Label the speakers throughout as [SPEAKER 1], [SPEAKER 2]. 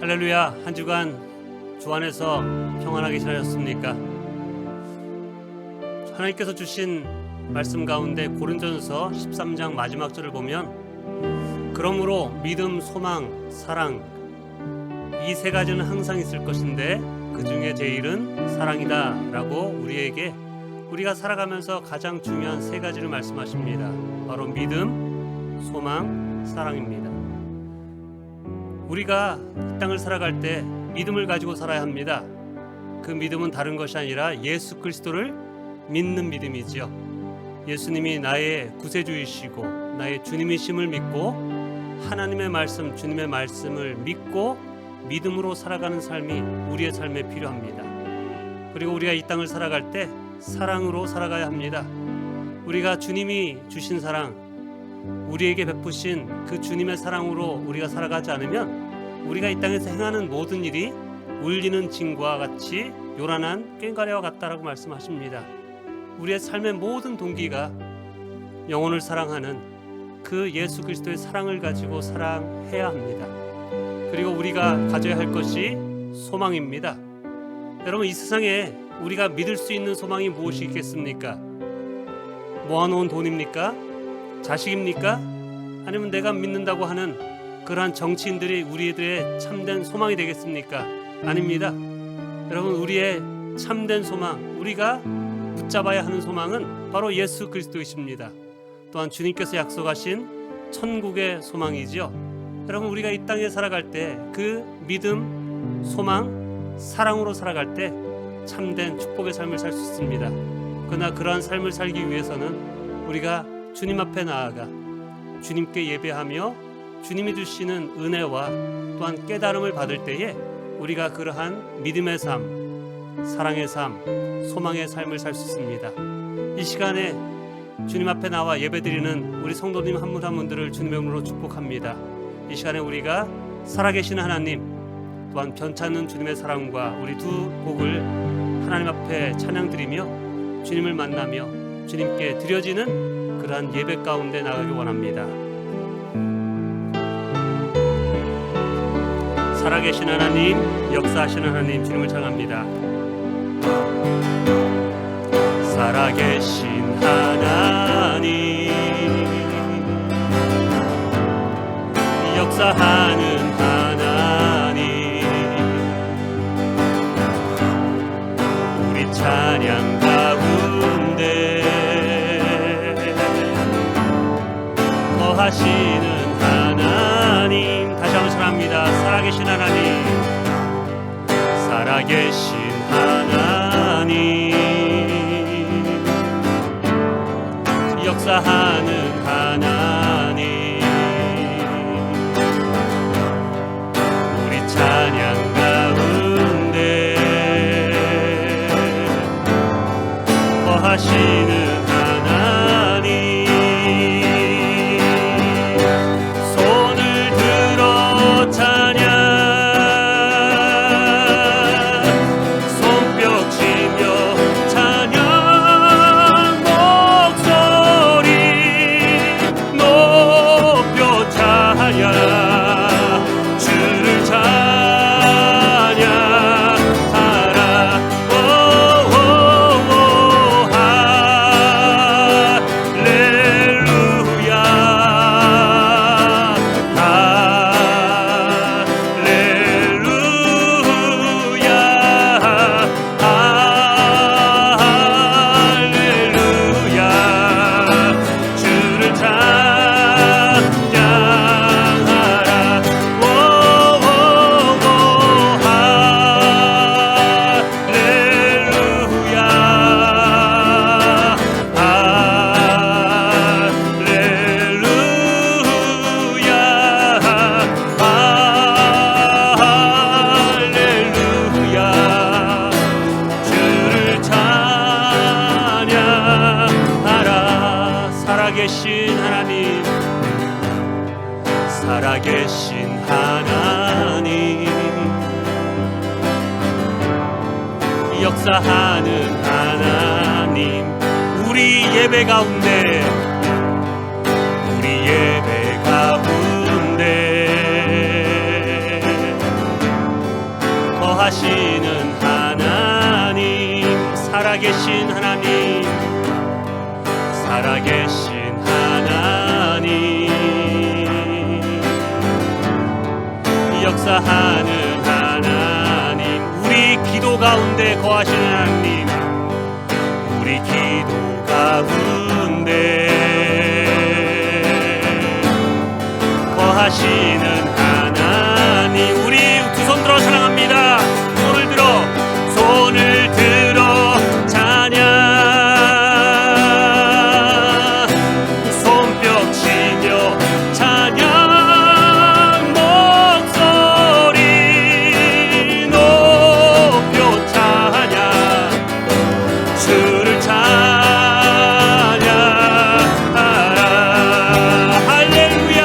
[SPEAKER 1] 할렐루야. 한 주간 주 안에서 평안하게 지내셨습니까? 하나님께서 주신 말씀 가운데 고린도전서 13장 마지막 절을 보면 그러므로 믿음, 소망, 사랑 이 세 가지는 항상 있을 것인데 그 중에 제일은 사랑이다 라고 우리가 살아가면서 가장 중요한 세 가지를 말씀하십니다. 바로 믿음, 소망, 사랑입니다. 우리가 이 땅을 살아갈 때 믿음을 가지고 살아야 합니다. 그 믿음은 다른 것이 아니라 예수 그리스도를 믿는 믿음이지요. 예수님이 나의 구세주이시고 나의 주님이심을 믿고 하나님의 말씀, 주님의 말씀을 믿고 믿음으로 살아가는 삶이 우리의 삶에 필요합니다. 그리고 우리가 이 땅을 살아갈 때 사랑으로 살아가야 합니다. 우리가 주님이 주신 사랑, 우리에게 베푸신 그 주님의 사랑으로 우리가 살아가지 않으면 우리가 이 땅에서 행하는 모든 일이 울리는 징과 같이 요란한 꽹과리와 같다라고 말씀하십니다. 우리의 삶의 모든 동기가 영혼을 사랑하는 그 예수 그리스도의 사랑을 가지고 사랑해야 합니다. 그리고 우리가 가져야 할 것이 소망입니다. 여러분, 이 세상에 우리가 믿을 수 있는 소망이 무엇이 있겠습니까? 모아놓은 돈입니까? 자식입니까? 아니면 내가 믿는다고 하는 그러한 정치인들이 우리들의 참된 소망이 되겠습니까? 아닙니다. 여러분, 우리의 참된 소망, 우리가 붙잡아야 하는 소망은 바로 예수 그리스도이십니다. 또한 주님께서 약속하신 천국의 소망이지요. 여러분, 우리가 이 땅에 살아갈 때 그 믿음, 소망, 사랑으로 살아갈 때 참된 축복의 삶을 살 수 있습니다. 그러나 그러한 삶을 살기 위해서는 우리가 주님 앞에 나아가 주님께 예배하며 주님이 주시는 은혜와 또한 깨달음을 받을 때에 우리가 그러한 믿음의 삶, 사랑의 삶, 소망의 삶을 살 수 있습니다. 이 시간에 주님 앞에 나와 예배드리는 우리 성도님 한 분 한 분들을 주님의 이름으로 축복합니다. 이 시간에 우리가 살아계신 하나님, 또한 변찮는 주님의 사랑과 우리 두 곡을 하나님 앞에 찬양드리며 주님을 만나며 주님께 드려지는 그러한 예배 가운데 나가기 원합니다. 살아계신 하나님, 역사하시는 하나님, 주님을 찬양합니다. 살아계신 하나님, 역사하는 하나님, 우리 찬양 가운데 거하시는 하나님, 다시 한번 찬양합니다. 살아계신 하나님, 살아계신 하나님, 역사하는 하나님, 우리 찬양 가운데 거하시는 살아계신 하나님, 역사하는 하나님, 우리 예배 가운데 살아계신 하나님, 살아계신 하나님, 역사하는 하나님, 우리 기도 가운데 거하시는 하나님, 우리 기도 가운데 거하시는 하나님, 우리 두 손 들어 찬양합니다. 손을 들어 찬양, 손뼉 치며 찬양, 목소리 높여 찬양, 주를 찬양하라. 할렐루야,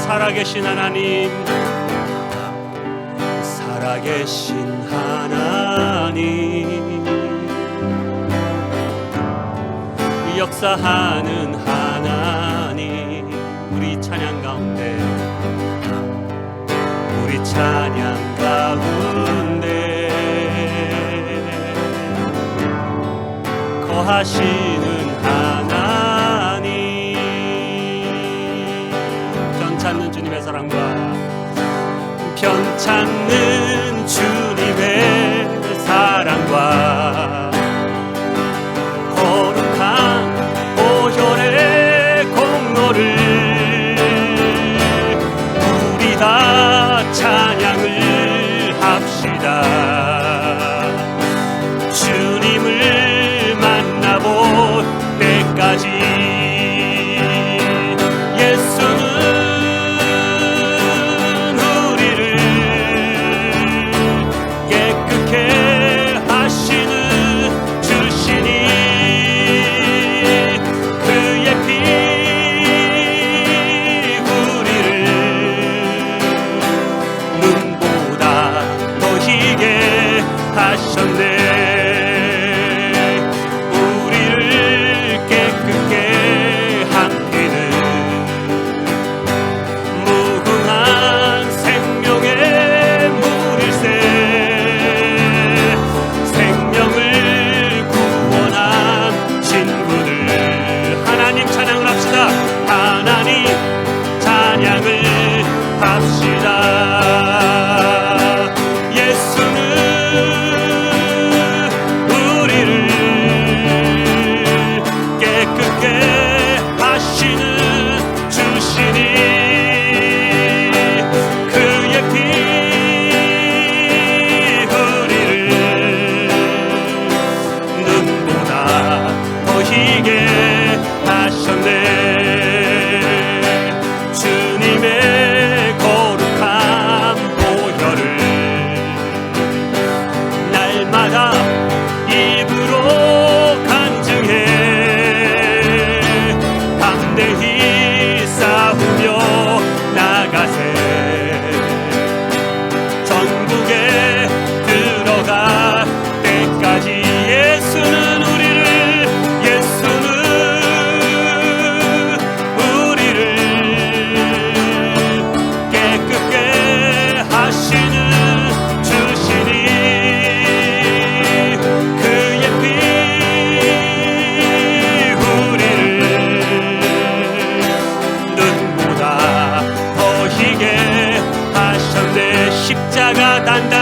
[SPEAKER 1] 살아계신 하나님, 살아계신 하나님, 역사하는 하나님, 우리 찬양 가운데, 우리 찬양 가운데 거하시는 하나님, 변찮는 주님의 사랑과 변찮는 주님의 사랑과 거룩한 보혈의 공로를 우리 다 찬양을 합시다. 주님을 만나볼 때까지 하셨네. 주님의 거룩한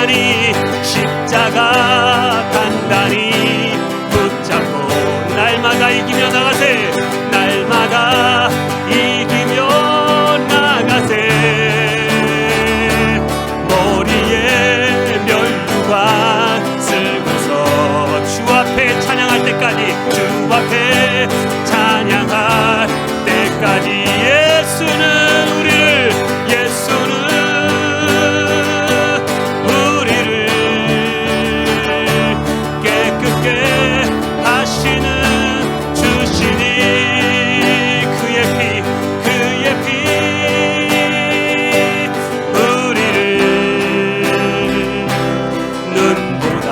[SPEAKER 1] 단단히 십자가 단단히 붙잡고 날마다 이기며 나가세. 날마다 이기며 나가세. 머리에 면류관 쓸고서 주 앞에 찬양할 때까지, 주 앞에 찬양할 때까지 예수는 우리를 깨끗게 하시는 주시니 그의 피 우리를 눈보다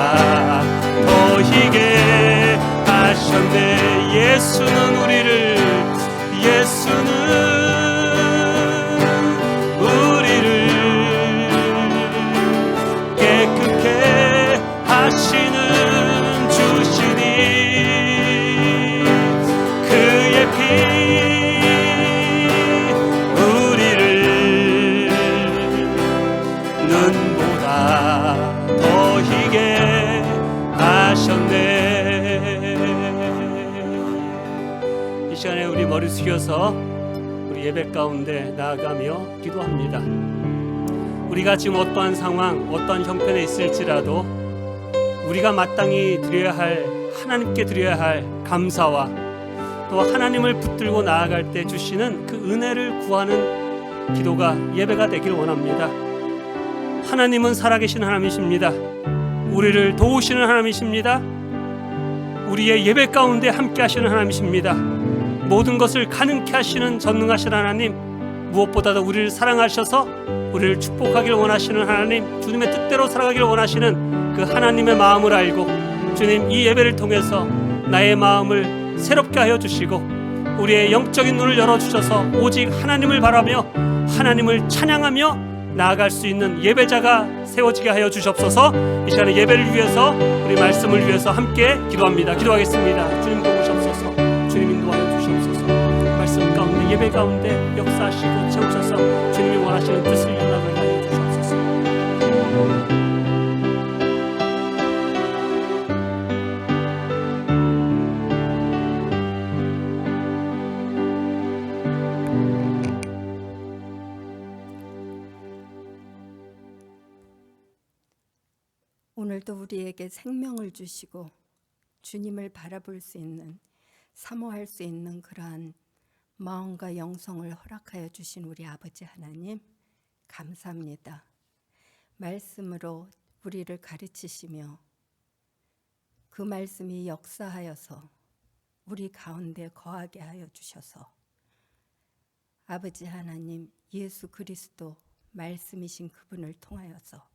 [SPEAKER 1] 더 희게 하셨네. 예수는 우리를 깨끗게 하시는 주시니 그의 피 우리를 눈보다 더 희게 하셨네. 이 시간에 우리 머리 숙여서 우리 예배 가운데 나아가며 기도합니다. 우리가 지금 어떠한 상황, 어떠한 형편에 있을지라도 우리가 마땅히 드려야 할, 하나님께 드려야 할 감사와 또 하나님을 붙들고 나아갈 때 주시는 그 은혜를 구하는 기도가, 예배가 되길 원합니다. 하나님은 살아계신 하나님이십니다. 우리를 도우시는 하나님이십니다. 우리의 예배 가운데 함께 하시는 하나님이십니다. 모든 것을 가능케 하시는 전능하신 하나님, 무엇보다도 우리를 사랑하셔서 우리를 축복하길 원하시는 하나님, 주님의 뜻대로 살아가길 원하시는 그 하나님의 마음을 알고, 주님 이 예배를 통해서 나의 마음을 새롭게 하여 주시고 우리의 영적인 눈을 열어주셔서 오직 하나님을 바라며 하나님을 찬양하며 나아갈 수 있는 예배자가 세워지게 하여 주시옵소서. 이 시간에 예배를 위해서, 우리 말씀을 위해서 함께 기도합니다. 기도하겠습니다. 주님 도우시옵소서. 주님 인도하여 주시옵소서. 말씀 가운데, 예배 가운데 역사하시고 채우셔서 주님이 원하시는 뜻을 이루나가게 하여 주시옵소서.
[SPEAKER 2] 오늘도 우리에게 생명을 주시고 주님을 바라볼 수 있는, 사모할 수 있는 그러한 마음과 영성을 허락하여 주신 우리 아버지 하나님, 감사합니다. 말씀으로 우리를 가르치시며 그 말씀이 역사하여서 우리 가운데 거하게 하여 주셔서, 아버지 하나님, 예수 그리스도 말씀이신 그분을 통하여서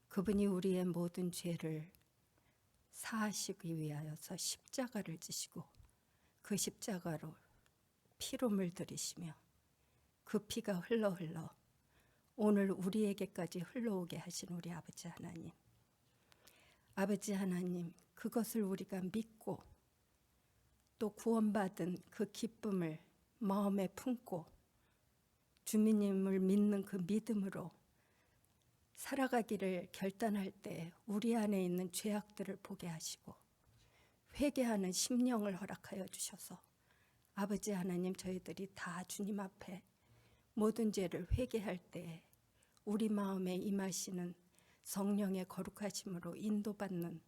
[SPEAKER 2] 그분이 우리의 모든 죄를 사하시기 위하여서 십자가를 지시고 그 십자가로 피로 물들이시며 그 피가 흘러 오늘 우리에게까지 흘러오게 하신 우리 아버지 하나님, 아버지 하나님, 그것을 우리가 믿고 또 구원받은 그 기쁨을 마음에 품고 주님을 믿는 그 믿음으로 살아가기를 결단할 때 우리 안에 있는 죄악들을 보게 하시고 회개하는 심령을 허락하여 주셔서, 아버지 하나님, 저희들이 다 주님 앞에 모든 죄를 회개할 때 우리 마음에 임하시는 성령의 거룩하심으로 인도받는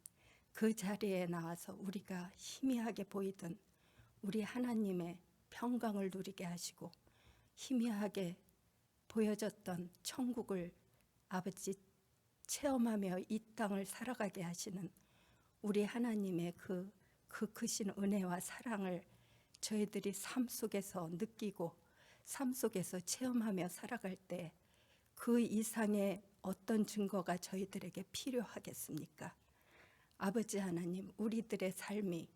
[SPEAKER 2] 그 자리에 나와서 우리가 희미하게 보이던 우리 하나님의 평강을 누리게 하시고 희미하게 보여졌던 천국을 아버지 체험하며 이 땅을 살아가게 하시는 우리 하나님의 그 크신 은혜와 사랑을 저희들이 삶 속에서 느끼고 삶 속에서 체험하며 살아갈 때 그 이상의 어떤 증거가 저희들에게 필요하겠습니까? 아버지 하나님, 우리들의 삶이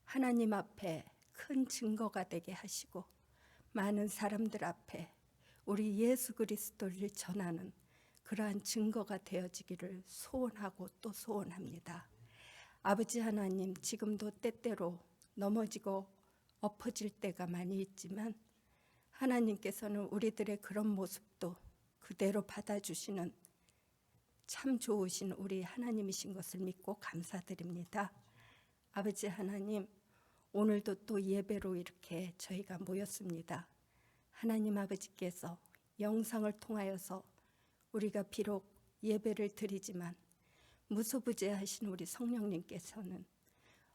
[SPEAKER 2] 하나님 앞에 큰 증거가 되게 하시고 많은 사람들 앞에 우리 예수 그리스도를 전하는 그러한 증거가 되어지기를 소원하고 또 소원합니다. 아버지 하나님, 지금도 때때로 넘어지고 엎어질 때가 많이 있지만 하나님께서는 우리들의 그런 모습도 그대로 받아주시는 참 좋으신 우리 하나님이신 것을 믿고 감사드립니다. 아버지 하나님, 오늘도 또 예배로 이렇게 저희가 모였습니다. 하나님 아버지께서 영상을 통하여서 우리가 비록 예배를 드리지만 무소부재하신 우리 성령님께서는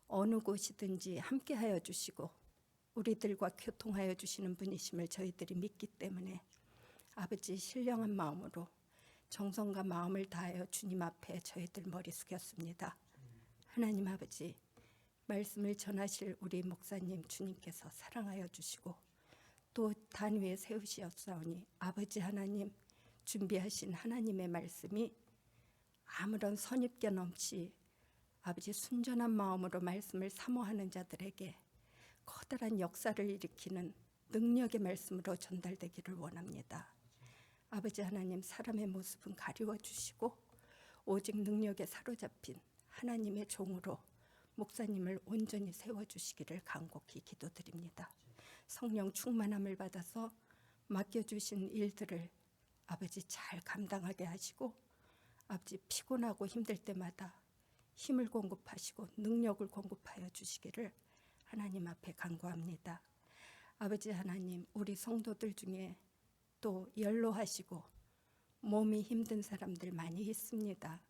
[SPEAKER 2] 어느 곳이든지 함께하여 주시고 우리들과 교통하여 주시는 분이심을 저희들이 믿기 때문에 아버지 신령한 마음으로 정성과 마음을 다하여 주님 앞에 저희들 머리 숙였습니다. 하나님 아버지, 말씀을 전하실 우리 목사님 주님께서 사랑하여 주시고 또 단위에 세우시었사오니 아버지 하나님 준비하신 하나님의 말씀이 아무런 선입견 없이 아버지 순전한 마음으로 말씀을 사모하는 자들에게 커다란 역사를 일으키는 능력의 말씀으로 전달되기를 원합니다. 아버지 하나님, 사람의 모습은 가리워 주시고 오직 능력에 사로잡힌 하나님의 종으로 목사님을 온전히 세워주시기를 간곡히 기도드립니다. 성령 충만함을 받아서 맡겨주신 일들을 아버지 잘 감당하게 하시고 아버지 피곤하고 힘들 때마다 힘을 공급하시고 능력을 공급하여 주시기를 하나님 앞에 간구합니다. 아버지 하나님, 우리 성도들 중에 또 연로하시고 몸이 힘든 사람들 많이 있습니다.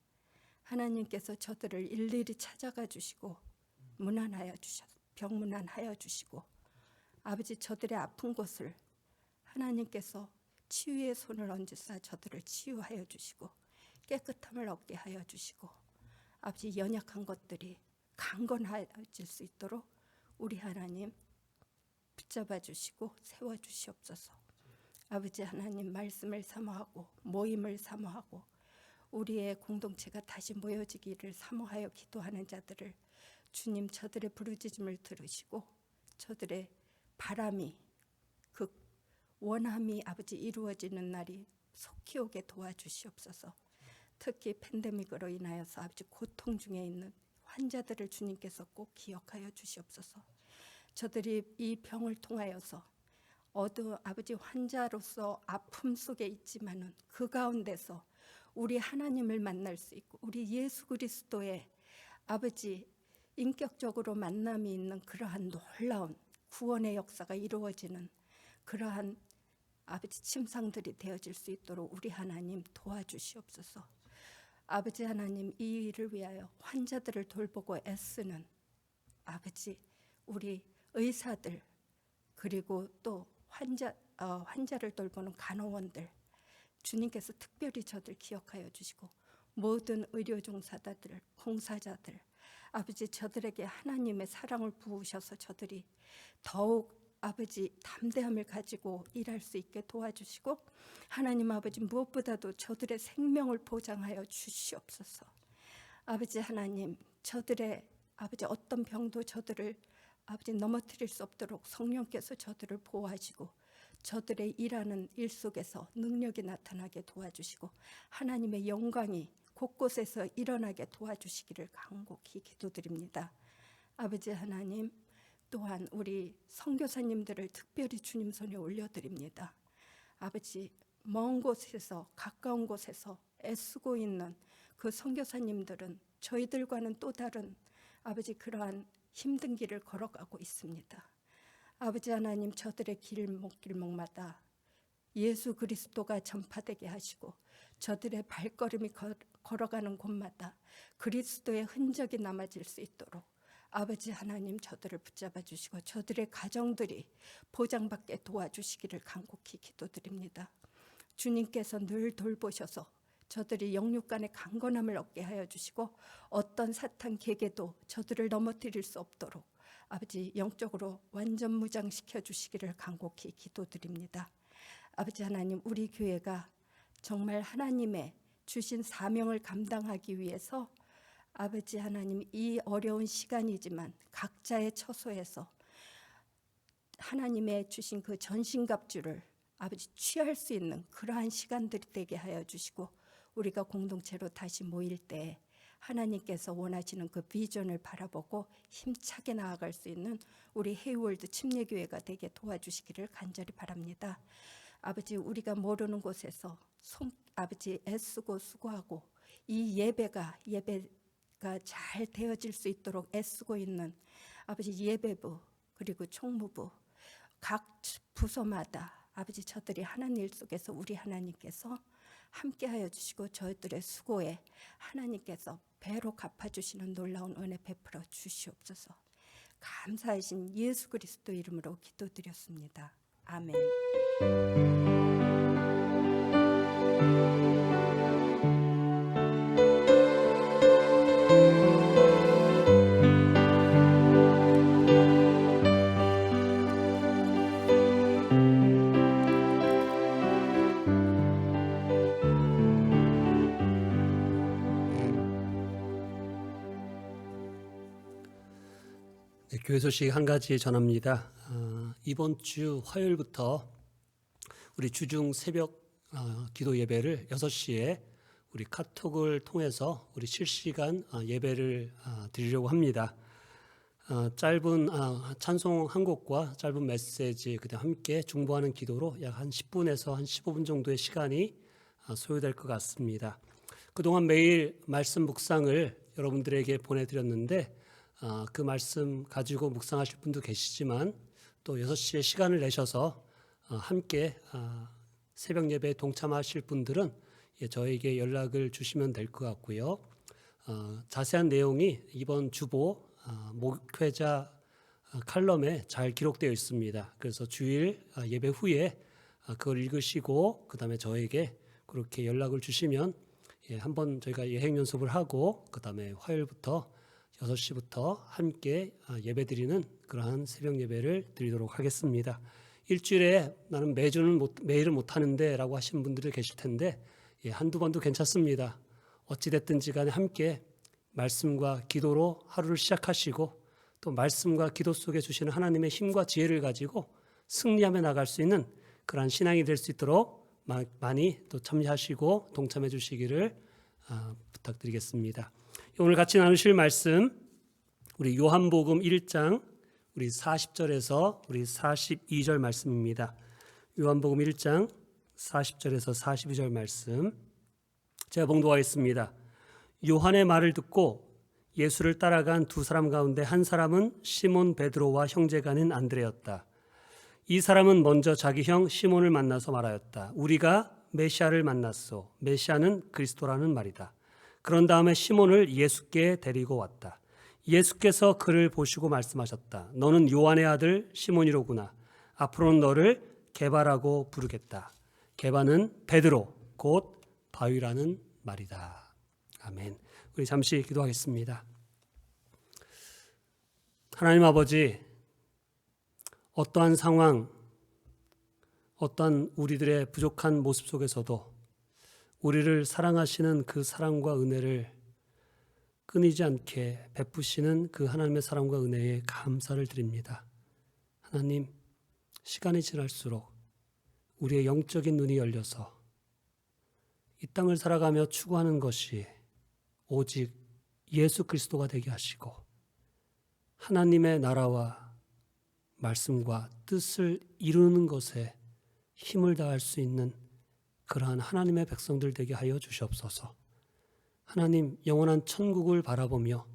[SPEAKER 2] 하나님께서 저들을 일일이 찾아가 주시고 병문안하여 주시고 아버지 저들의 아픈 곳을 하나님께서 치유의 손을 얹으사 저들을 치유하여 주시고 깨끗함을 얻게 하여 주시고 아버지 연약한 것들이 강건해질 수 있도록 우리 하나님 붙잡아 주시고 세워 주시옵소서. 아버지 하나님, 말씀을 사모하고 모임을 사모하고 우리의 공동체가 다시 모여지기를 사모하여 기도하는 자들을 주님 저들의 부르짖음을 들으시고 저들의 바람이 그 원함이 아버지 이루어지는 날이 속히 오게 도와주시옵소서. 특히 팬데믹으로 인하여서 아버지 고통 중에 있는 환자들을 주님께서 꼭 기억하여 주시옵소서. 저들이 이 병을 통하여서 아버지 환자로서 아픔 속에 있지만은 그 가운데서 우리 하나님을 만날 수 있고 우리 예수 그리스도의 아버지 인격적으로 만남이 있는 그러한 놀라운 구원의 역사가 이루어지는 그러한 아버지 침상들이 되어질 수 있도록 우리 하나님 도와주시옵소서. 아버지 하나님, 이 일을 위하여 환자들을 돌보고 애쓰는 아버지 우리 의사들 그리고 또 환자를 돌보는 간호원들 주님께서 특별히 저들 기억하여 주시고 모든 의료 종사자들, 봉사자들 아버지 저들에게 하나님의 사랑을 부으셔서 저들이 더욱 아버지 담대함을 가지고 일할 수 있게 도와주시고 하나님 아버지 무엇보다도 저들의 생명을 보장하여 주시옵소서. 아버지 하나님, 저들의 아버지 어떤 병도 저들을 아버지 넘어뜨릴 수 없도록 성령께서 저들을 보호하시고 저들의 일하는 일 속에서 능력이 나타나게 도와주시고 하나님의 영광이 곳곳에서 일어나게 도와주시기를 간곡히 기도드립니다. 아버지 하나님, 또한 우리 선교사님들을 특별히 주님 손에 올려드립니다. 아버지, 먼 곳에서 가까운 곳에서 애쓰고 있는 그 선교사님들은 저희들과는 또 다른 아버지 그러한 힘든 길을 걸어가고 있습니다. 아버지 하나님, 저들의 길목길목마다 예수 그리스도가 전파되게 하시고 저들의 발걸음이 걸어가는 곳마다 그리스도의 흔적이 남아질 수 있도록 아버지 하나님 저들을 붙잡아 주시고 저들의 가정들이 보장받게 도와주시기를 간곡히 기도드립니다. 주님께서 늘 돌보셔서 저들이 영육 간의 강건함을 얻게 하여 주시고 어떤 사탄 계계도 저들을 넘어뜨릴 수 없도록 아버지 영적으로 완전 무장시켜 주시기를 간곡히 기도드립니다. 아버지 하나님, 우리 교회가 정말 하나님의 주신 사명을 감당하기 위해서 아버지 하나님, 이 어려운 시간이지만 각자의 처소에서 하나님의 주신 그 전신갑주를 아버지 취할 수 있는 그러한 시간들이 되게 하여 주시고 우리가 공동체로 다시 모일 때 하나님께서 원하시는 그 비전을 바라보고 힘차게 나아갈 수 있는 우리 헤이월드 침례교회가 되게 도와주시기를 간절히 바랍니다. 아버지, 우리가 모르는 곳에서 아버지 애쓰고 수고하고 이 예배가 잘 되어질 수 있도록 애쓰고 있는 아버지 예배부 그리고 총무부 각 부서마다 아버지 저들이 하는 일 속에서 우리 하나님께서 함께하여 주시고 저희들의 수고에 하나님께서 배로 갚아주시는 놀라운 은혜 베풀어 주시옵소서. 감사하신 예수 그리스도 이름으로 기도드렸습니다. 아멘.
[SPEAKER 1] 네, 교회 소식 한 가지 전합니다. 이번 주 화요일부터 우리 주중 새벽 기도 예배를 6시에 우리 카톡을 통해서 우리 실시간 예배를 드리려고 합니다. 짧은 찬송 한 곡과 짧은 메시지 그다음 함께 중보하는 기도로 약 한 10분에서 한 15분 정도의 시간이 소요될 것 같습니다. 그동안 매일 말씀 묵상을 여러분들에게 보내드렸는데 그 말씀 가지고 묵상하실 분도 계시지만 또 6시에 시간을 내셔서 함께 새벽 예배에 동참하실 분들은 저에게 연락을 주시면 될 것 같고요. 자세한 내용이 이번 주보 목회자 칼럼에 잘 기록되어 있습니다. 그래서 주일 예배 후에 그걸 읽으시고 그 다음에 저에게 그렇게 연락을 주시면 한번 저희가 예행 연습을 하고 그 다음에 화요일부터 6시부터 함께 예배드리는 그러한 새벽 예배를 드리도록 하겠습니다. 일주일에 나는 매일은 못하는데 라고 하시는 분들이 계실 텐데 한두 번도 괜찮습니다. 어찌됐든지 간에 함께 말씀과 기도로 하루를 시작하시고 또 말씀과 기도 속에 주시는 하나님의 힘과 지혜를 가지고 승리하며 나갈 수 있는 그러한 신앙이 될 수 있도록 많이 또 참여하시고 동참해 주시기를 부탁드리겠습니다. 오늘 같이 나누실 말씀 우리 요한복음 1장 우리 40절에서 우리 42절 말씀입니다. 요한복음 1장 40절에서 42절 말씀 제가 봉독하겠습니다. 요한의 말을 듣고 예수를 따라간 두 사람 가운데 한 사람은 시몬 베드로와 형제간인 안드레였다. 이 사람은 먼저 자기 형 시몬을 만나서 말하였다. 우리가 메시아를 만났소. 메시아는 그리스도라는 말이다. 그런 다음에 시몬을 예수께 데리고 왔다. 예수께서 그를 보시고 말씀하셨다. 너는 요한의 아들 시몬이로구나. 앞으로는 너를 게바라고 부르겠다. 게바는 베드로 곧 바위라는 말이다. 아멘. 우리 잠시 기도하겠습니다. 하나님 아버지, 어떠한 상황, 어떠한 우리들의 부족한 모습 속에서도 우리를 사랑하시는 그 사랑과 은혜를 끊이지 않게 베푸시는 그 하나님의 사랑과 은혜에 감사를 드립니다. 하나님, 시간이 지날수록 우리의 영적인 눈이 열려서 이 땅을 살아가며 추구하는 것이 오직 예수 그리스도가 되게 하시고 하나님의 나라와 말씀과 뜻을 이루는 것에 힘을 다할 수 있는 그러한 하나님의 백성들 되게 하여 주시옵소서. 하나님, 영원한 천국을 바라보며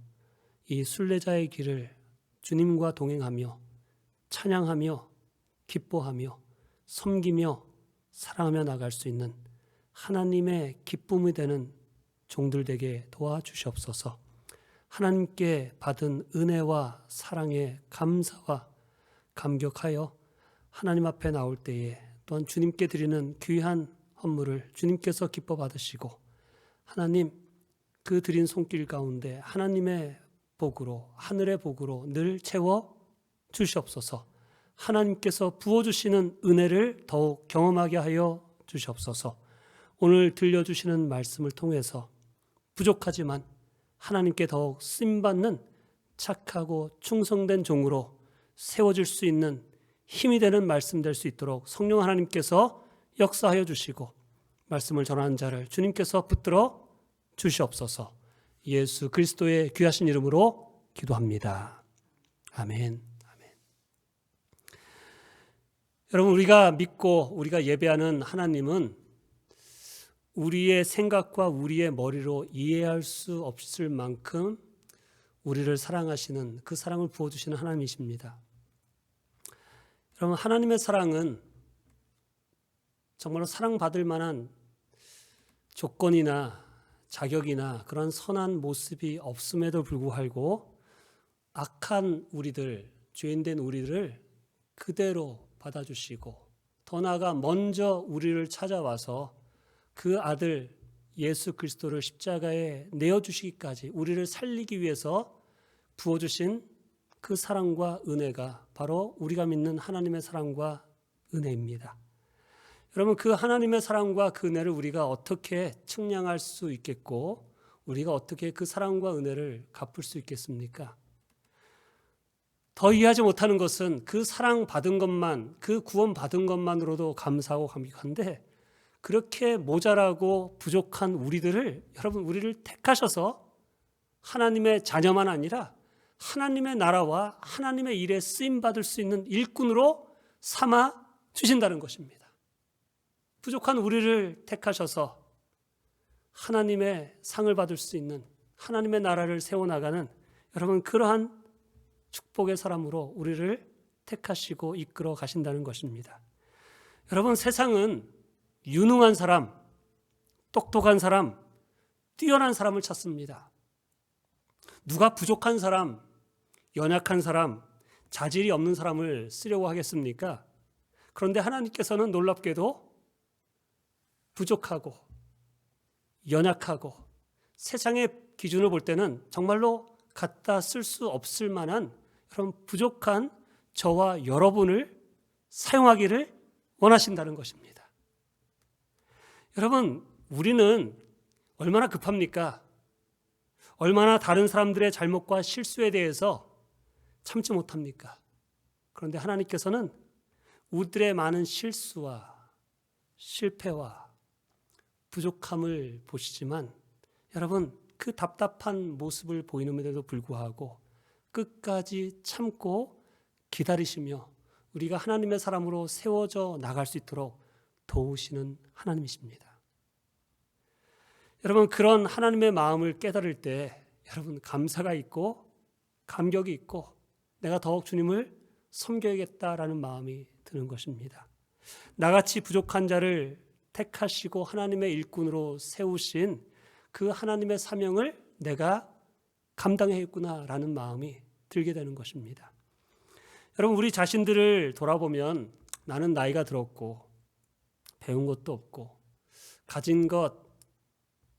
[SPEAKER 1] 이 순례자의 길을 주님과 동행하며 찬양하며 기뻐하며 섬기며 사랑하며 나갈 수 있는 하나님의 기쁨이 되는 종들 되게 도와주시옵소서. 하나님께 받은 은혜와 사랑에 감사와 감격하여 하나님 앞에 나올 때에 또한 주님께 드리는 귀한 헌물을 주님께서 기뻐 받으시고 하나님 그 드린 손길 가운데 하나님의 복으로 하늘의 복으로 늘 채워 주시옵소서. 하나님께서 부어주시는 은혜를 더욱 경험하게 하여 주시옵소서. 오늘 들려주시는 말씀을 통해서 부족하지만 하나님께 더욱 쓰임받는 착하고 충성된 종으로 세워질 수 있는 힘이 되는 말씀 될 수 있도록 성령 하나님께서 역사하여 주시고 말씀을 전하는 자를 주님께서 붙들어 주시옵소서. 예수 그리스도의 귀하신 이름으로 기도합니다. 아멘. 아멘. 여러분, 우리가 믿고 우리가 예배하는 하나님은 우리의 생각과 우리의 머리로 이해할 수 없을 만큼 우리를 사랑하시는, 그 사랑을 부어주시는 하나님이십니다. 여러분, 하나님의 사랑은 정말로 사랑받을 만한 조건이나 자격이나 그런 선한 모습이 없음에도 불구하고 악한 우리들, 죄인된 우리들을 그대로 받아주시고, 더 나아가 먼저 우리를 찾아와서 그 아들 예수 그리스도를 십자가에 내어주시기까지 우리를 살리기 위해서 부어주신 그 사랑과 은혜가 바로 우리가 믿는 하나님의 사랑과 은혜입니다. 여러분, 그 하나님의 사랑과 그 은혜를 우리가 어떻게 측량할 수 있겠고, 우리가 어떻게 그 사랑과 은혜를 갚을 수 있겠습니까? 더 이해하지 못하는 것은 그 사랑 받은 것만, 그 구원 받은 것만으로도 감사하고 감격한데, 그렇게 모자라고 부족한 우리들을, 여러분, 우리를 택하셔서 하나님의 자녀만 아니라 하나님의 나라와 하나님의 일에 쓰임받을 수 있는 일꾼으로 삼아 주신다는 것입니다. 부족한 우리를 택하셔서 하나님의 상을 받을 수 있는, 하나님의 나라를 세워나가는, 여러분, 그러한 축복의 사람으로 우리를 택하시고 이끌어 가신다는 것입니다. 여러분, 세상은 유능한 사람, 똑똑한 사람, 뛰어난 사람을 찾습니다. 누가 부족한 사람, 연약한 사람, 자질이 없는 사람을 쓰려고 하겠습니까? 그런데 하나님께서는 놀랍게도 부족하고 연약하고 세상의 기준을 볼 때는 정말로 갖다 쓸 수 없을 만한 그런 부족한 저와 여러분을 사용하기를 원하신다는 것입니다. 여러분, 우리는 얼마나 급합니까? 얼마나 다른 사람들의 잘못과 실수에 대해서 참지 못합니까? 그런데 하나님께서는 우리들의 많은 실수와 실패와 부족함을 보시지만, 여러분, 그 답답한 모습을 보이는데도 불구하고 끝까지 참고 기다리시며 우리가 하나님의 사람으로 세워져 나갈 수 있도록 도우시는 하나님이십니다. 여러분, 그런 하나님의 마음을 깨달을 때 여러분, 감사가 있고 감격이 있고 내가 더욱 주님을 섬겨야겠다라는 마음이 드는 것입니다. 나같이 부족한 자를 택하시고 하나님의 일꾼으로 세우신 그 하나님의 사명을 내가 감당해야겠구나라는 마음이 들게 되는 것입니다. 여러분, 우리 자신들을 돌아보면 나는 나이가 들었고 배운 것도 없고 가진 것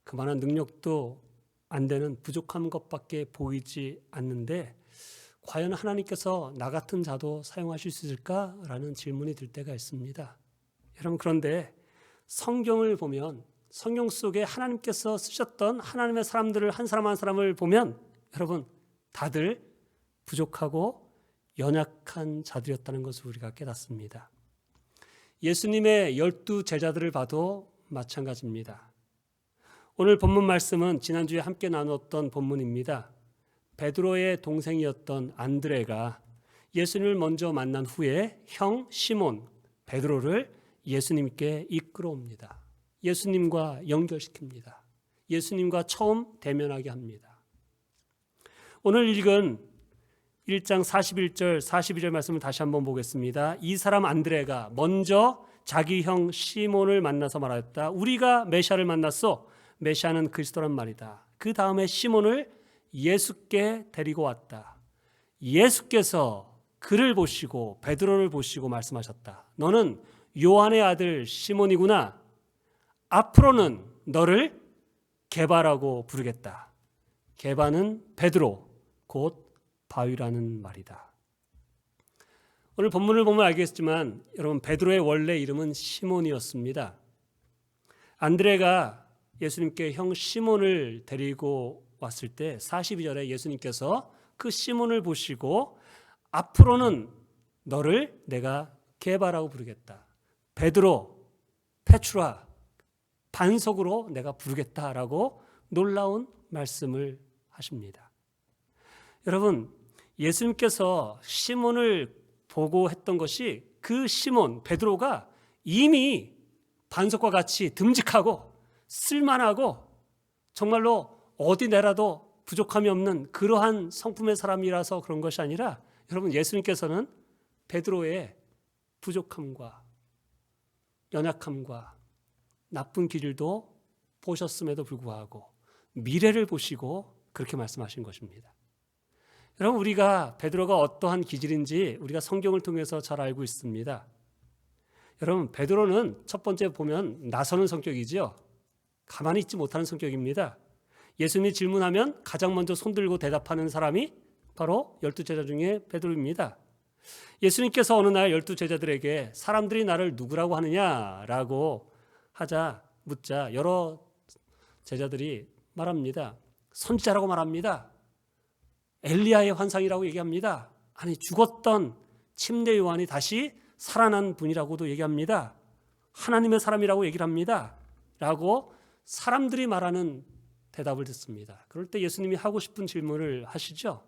[SPEAKER 1] 그만한 능력도 안 되는 부족한 것밖에 보이지 않는데, 과연 하나님께서 나 같은 자도 사용하실 수 있을까라는 질문이 들 때가 있습니다. 여러분, 그런데 성경을 보면, 성경 속에 하나님께서 쓰셨던 하나님의 사람들을 한 사람 한 사람을 보면 여러분, 다들 부족하고 연약한 자들이었다는 것을 우리가 깨닫습니다. 예수님의 12 제자들을 봐도 마찬가지입니다. 오늘 본문 말씀은 지난주에 함께 나누었던 본문입니다. 베드로의 동생이었던 안드레가 예수님을 먼저 만난 후에 형 시몬 베드로를 예수님께 이끌어옵니다. 예수님과 연결시킵니다. 예수님과 처음 대면하게 합니다. 오늘 읽은 1장 41절 42절 말씀을 다시 한번 보겠습니다. 이 사람 안드레가 먼저 자기 형 시몬을 만나서 말하였다. 우리가 메시아를 만났소. 메시아는 그리스도란 말이다. 그 다음에 시몬을 예수께 데리고 왔다. 예수께서 그를 보시고 베드로를 보시고 말씀하셨다. 너는 요한의 아들 시몬이구나. 앞으로는 너를 게바라고 부르겠다. 게바는 베드로, 곧 바위라는 말이다. 오늘 본문을 보면 알겠지만 여러분, 베드로의 원래 이름은 시몬이었습니다. 안드레가 예수님께 형 시몬을 데리고 왔을 때 42절에 예수님께서 그 시몬을 보시고 앞으로는 너를 내가 게바라고 부르겠다. 베드로, 페트라, 반석으로 내가 부르겠다라고 놀라운 말씀을 하십니다. 여러분, 예수님께서 시몬을 보고 했던 것이 그 시몬, 베드로가 이미 반석과 같이 듬직하고 쓸만하고 정말로 어디 내라도 부족함이 없는 그러한 성품의 사람이라서 그런 것이 아니라 여러분 예수님께서는 베드로의 부족함과 연약함과 나쁜 기질도 보셨음에도 불구하고 미래를 보시고 그렇게 말씀하신 것입니다. 여러분 우리가 베드로가 어떠한 기질인지 우리가 성경을 통해서 잘 알고 있습니다. 여러분 베드로는 첫 번째 보면 나서는 성격이지요. 가만히 있지 못하는 성격입니다. 예수님이 질문하면 가장 먼저 손들고 대답하는 사람이 바로 12제자 중에 베드로입니다. 예수님께서 어느 날 12제자들에게 사람들이 나를 누구라고 하느냐라고 묻자 여러 제자들이 말합니다. 선지자라고 말합니다. 엘리야의 환상이라고 얘기합니다. 아니 죽었던 침례 요한이 다시 살아난 분이라고도 얘기합니다. 하나님의 사람이라고 얘기를 합니다. 라고 사람들이 말하는 대답을 듣습니다. 그럴 때 예수님이 하고 싶은 질문을 하시죠.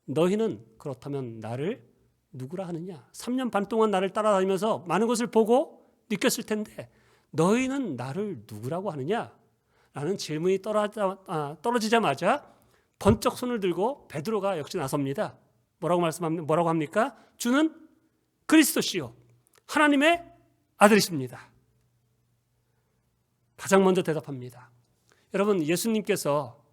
[SPEAKER 1] 너희는 그렇다면 나를 누구라 하느냐? 3년 반 동안 나를 따라다니면서 많은 것을 보고 느꼈을 텐데 너희는 나를 누구라고 하느냐? 라는 질문이 떨어지자마자 번쩍 손을 들고 베드로가 역시 나섭니다. 뭐라고 합니까? 주는 그리스도시요 하나님의 아들이십니다. 가장 먼저 대답합니다. 여러분 예수님께서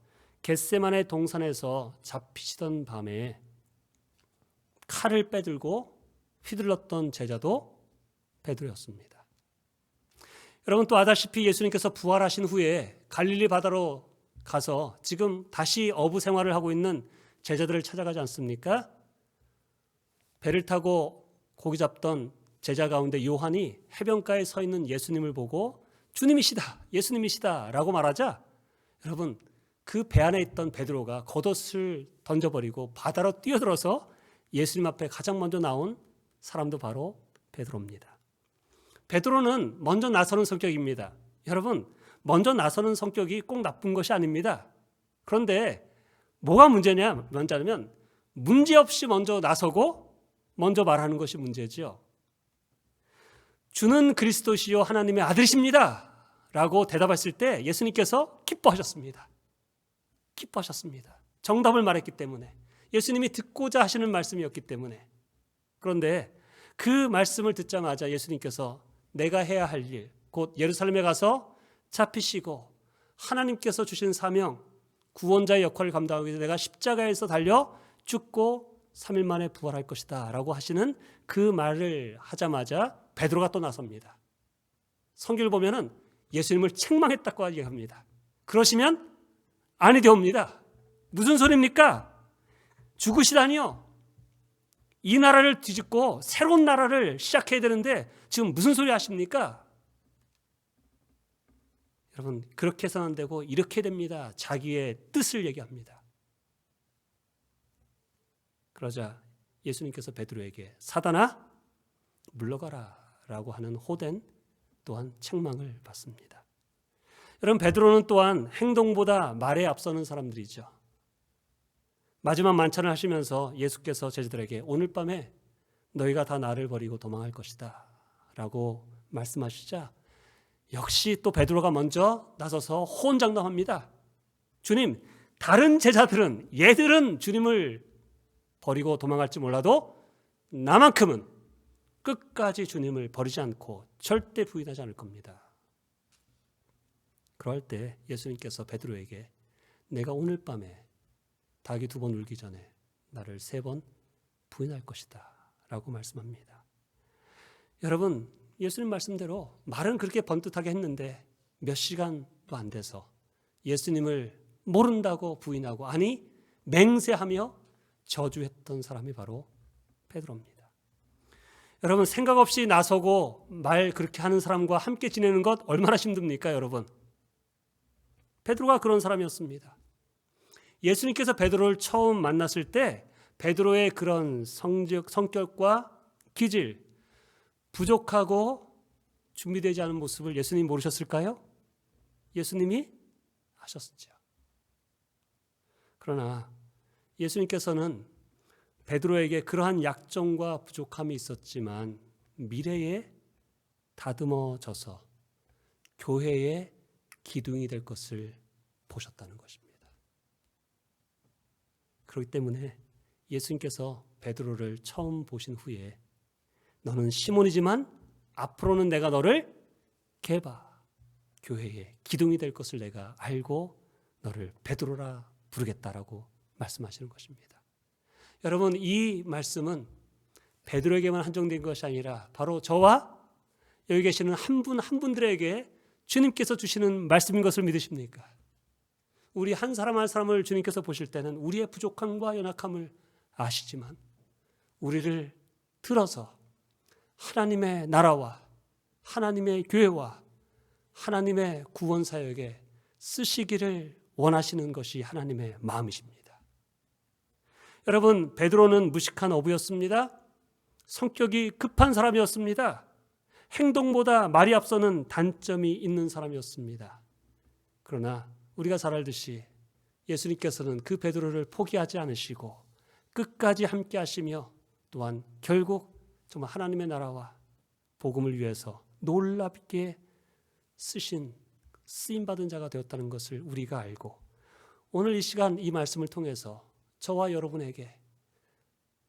[SPEAKER 1] 겟세마네 동산에서 잡히시던 밤에 칼을 빼들고 휘둘렀던 제자도 베드로였습니다. 여러분 또 아다시피 예수님께서 부활하신 후에 갈릴리 바다로 가서 지금 다시 어부 생활을 하고 있는 제자들을 찾아가지 않습니까? 배를 타고 고기 잡던 제자 가운데 요한이 해변가에 서 있는 예수님을 보고 주님이시다, 예수님이시다 라고 말하자 여러분 그 배 안에 있던 베드로가 겉옷을 던져버리고 바다로 뛰어들어서 예수님 앞에 가장 먼저 나온 사람도 바로 베드로입니다. 베드로는 먼저 나서는 성격입니다. 여러분 먼저 나서는 성격이 꼭 나쁜 것이 아닙니다. 그런데 뭐가 문제냐면 문제없이 먼저 나서고 먼저 말하는 것이 문제죠. 주는 그리스도시요 하나님의 아들이십니다 라고 대답했을 때 예수님께서 기뻐하셨습니다. 정답을 말했기 때문에, 예수님이 듣고자 하시는 말씀이었기 때문에. 그런데 그 말씀을 듣자마자 예수님께서 내가 해야 할 일, 곧 예루살렘에 가서 잡히시고 하나님께서 주신 사명, 구원자의 역할을 감당하기 위해서 내가 십자가에서 달려 죽고 3일 만에 부활할 것이다 라고 하시는 그 말을 하자마자 베드로가 또 나섭니다. 성경을 보면은 예수님을 책망했다고 얘기합니다. 그러시면 아니 되옵니다. 무슨 소리입니까? 죽으시다니요. 이 나라를 뒤집고 새로운 나라를 시작해야 되는데 지금 무슨 소리 하십니까? 여러분 그렇게 해서는 안 되고 이렇게 됩니다. 자기의 뜻을 얘기합니다. 그러자 예수님께서 베드로에게 사단아 물러가라 라고 하는 호된 또한 책망을 받습니다. 여러분 베드로는 또한 행동보다 말에 앞서는 사람들이죠. 마지막 만찬을 하시면서 예수께서 제자들에게 오늘 밤에 너희가 다 나를 버리고 도망할 것이다 라고 말씀하시자 역시 또 베드로가 먼저 나서서 호언장담합니다. 주님, 다른 제자들은 얘들은 주님을 버리고 도망갈지 몰라도 나만큼은 끝까지 주님을 버리지 않고 절대 부인하지 않을 겁니다. 그럴 때 예수님께서 베드로에게 내가 오늘 밤에 닭이 2번 울기 전에 나를 3번 부인할 것이다 라고 말씀합니다. 여러분 예수님 말씀대로 말은 그렇게 번듯하게 했는데 몇 시간도 안 돼서 예수님을 모른다고 부인하고 아니 맹세하며 저주했던 사람이 바로 베드로입니다. 여러분 생각 없이 나서고 말 그렇게 하는 사람과 함께 지내는 것 얼마나 힘듭니까 여러분? 베드로가 그런 사람이었습니다. 예수님께서 베드로를 처음 만났을 때 베드로의 그런 성격과 기질, 부족하고 준비되지 않은 모습을 예수님이 모르셨을까요? 예수님이 아셨죠. 그러나 예수님께서는 베드로에게 그러한 약점과 부족함이 있었지만 미래에 다듬어져서 교회의 기둥이 될 것을 보셨다는 것입니다. 그렇기 때문에 예수님께서 베드로를 처음 보신 후에 너는 시몬이지만 앞으로는 내가 너를 게바, 교회의 기둥이 될 것을 내가 알고 너를 베드로라 부르겠다라고 말씀하시는 것입니다. 여러분, 이 말씀은 베드로에게만 한정된 것이 아니라 바로 저와 여기 계시는 한 분 한 분들에게 주님께서 주시는 말씀인 것을 믿으십니까? 우리 한 사람 한 사람을 주님께서 보실 때는 우리의 부족함과 연약함을 아시지만 우리를 들어서 하나님의 나라와 하나님의 교회와 하나님의 구원 사역에 쓰시기를 원하시는 것이 하나님의 마음이십니다. 여러분, 베드로는 무식한 어부였습니다. 성격이 급한 사람이었습니다. 행동보다 말이 앞서는 단점이 있는 사람이었습니다. 그러나 우리가 잘 알듯이 예수님께서는 그 베드로를 포기하지 않으시고 끝까지 함께 하시며 또한 결국 정말 하나님의 나라와 복음을 위해서 놀랍게 쓰임받은 자가 되었다는 것을 우리가 알고 오늘 이 시간 이 말씀을 통해서 저와 여러분에게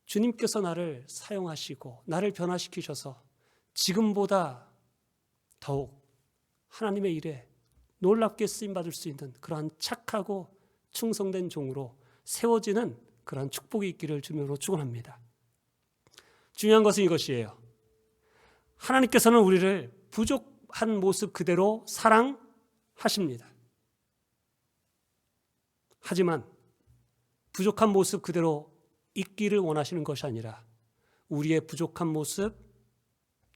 [SPEAKER 1] 주님께서 나를 사용하시고 나를 변화시키셔서 지금보다 더욱 하나님의 일에 놀랍게 쓰임받을 수 있는 그러한 착하고 충성된 종으로 세워지는 그러한 축복이 있기를 주님으로 축원합니다. 중요한 것은 이것이에요. 하나님께서는 우리를 부족한 모습 그대로 사랑하십니다. 하지만 부족한 모습 그대로 있기를 원하시는 것이 아니라 우리의 부족한 모습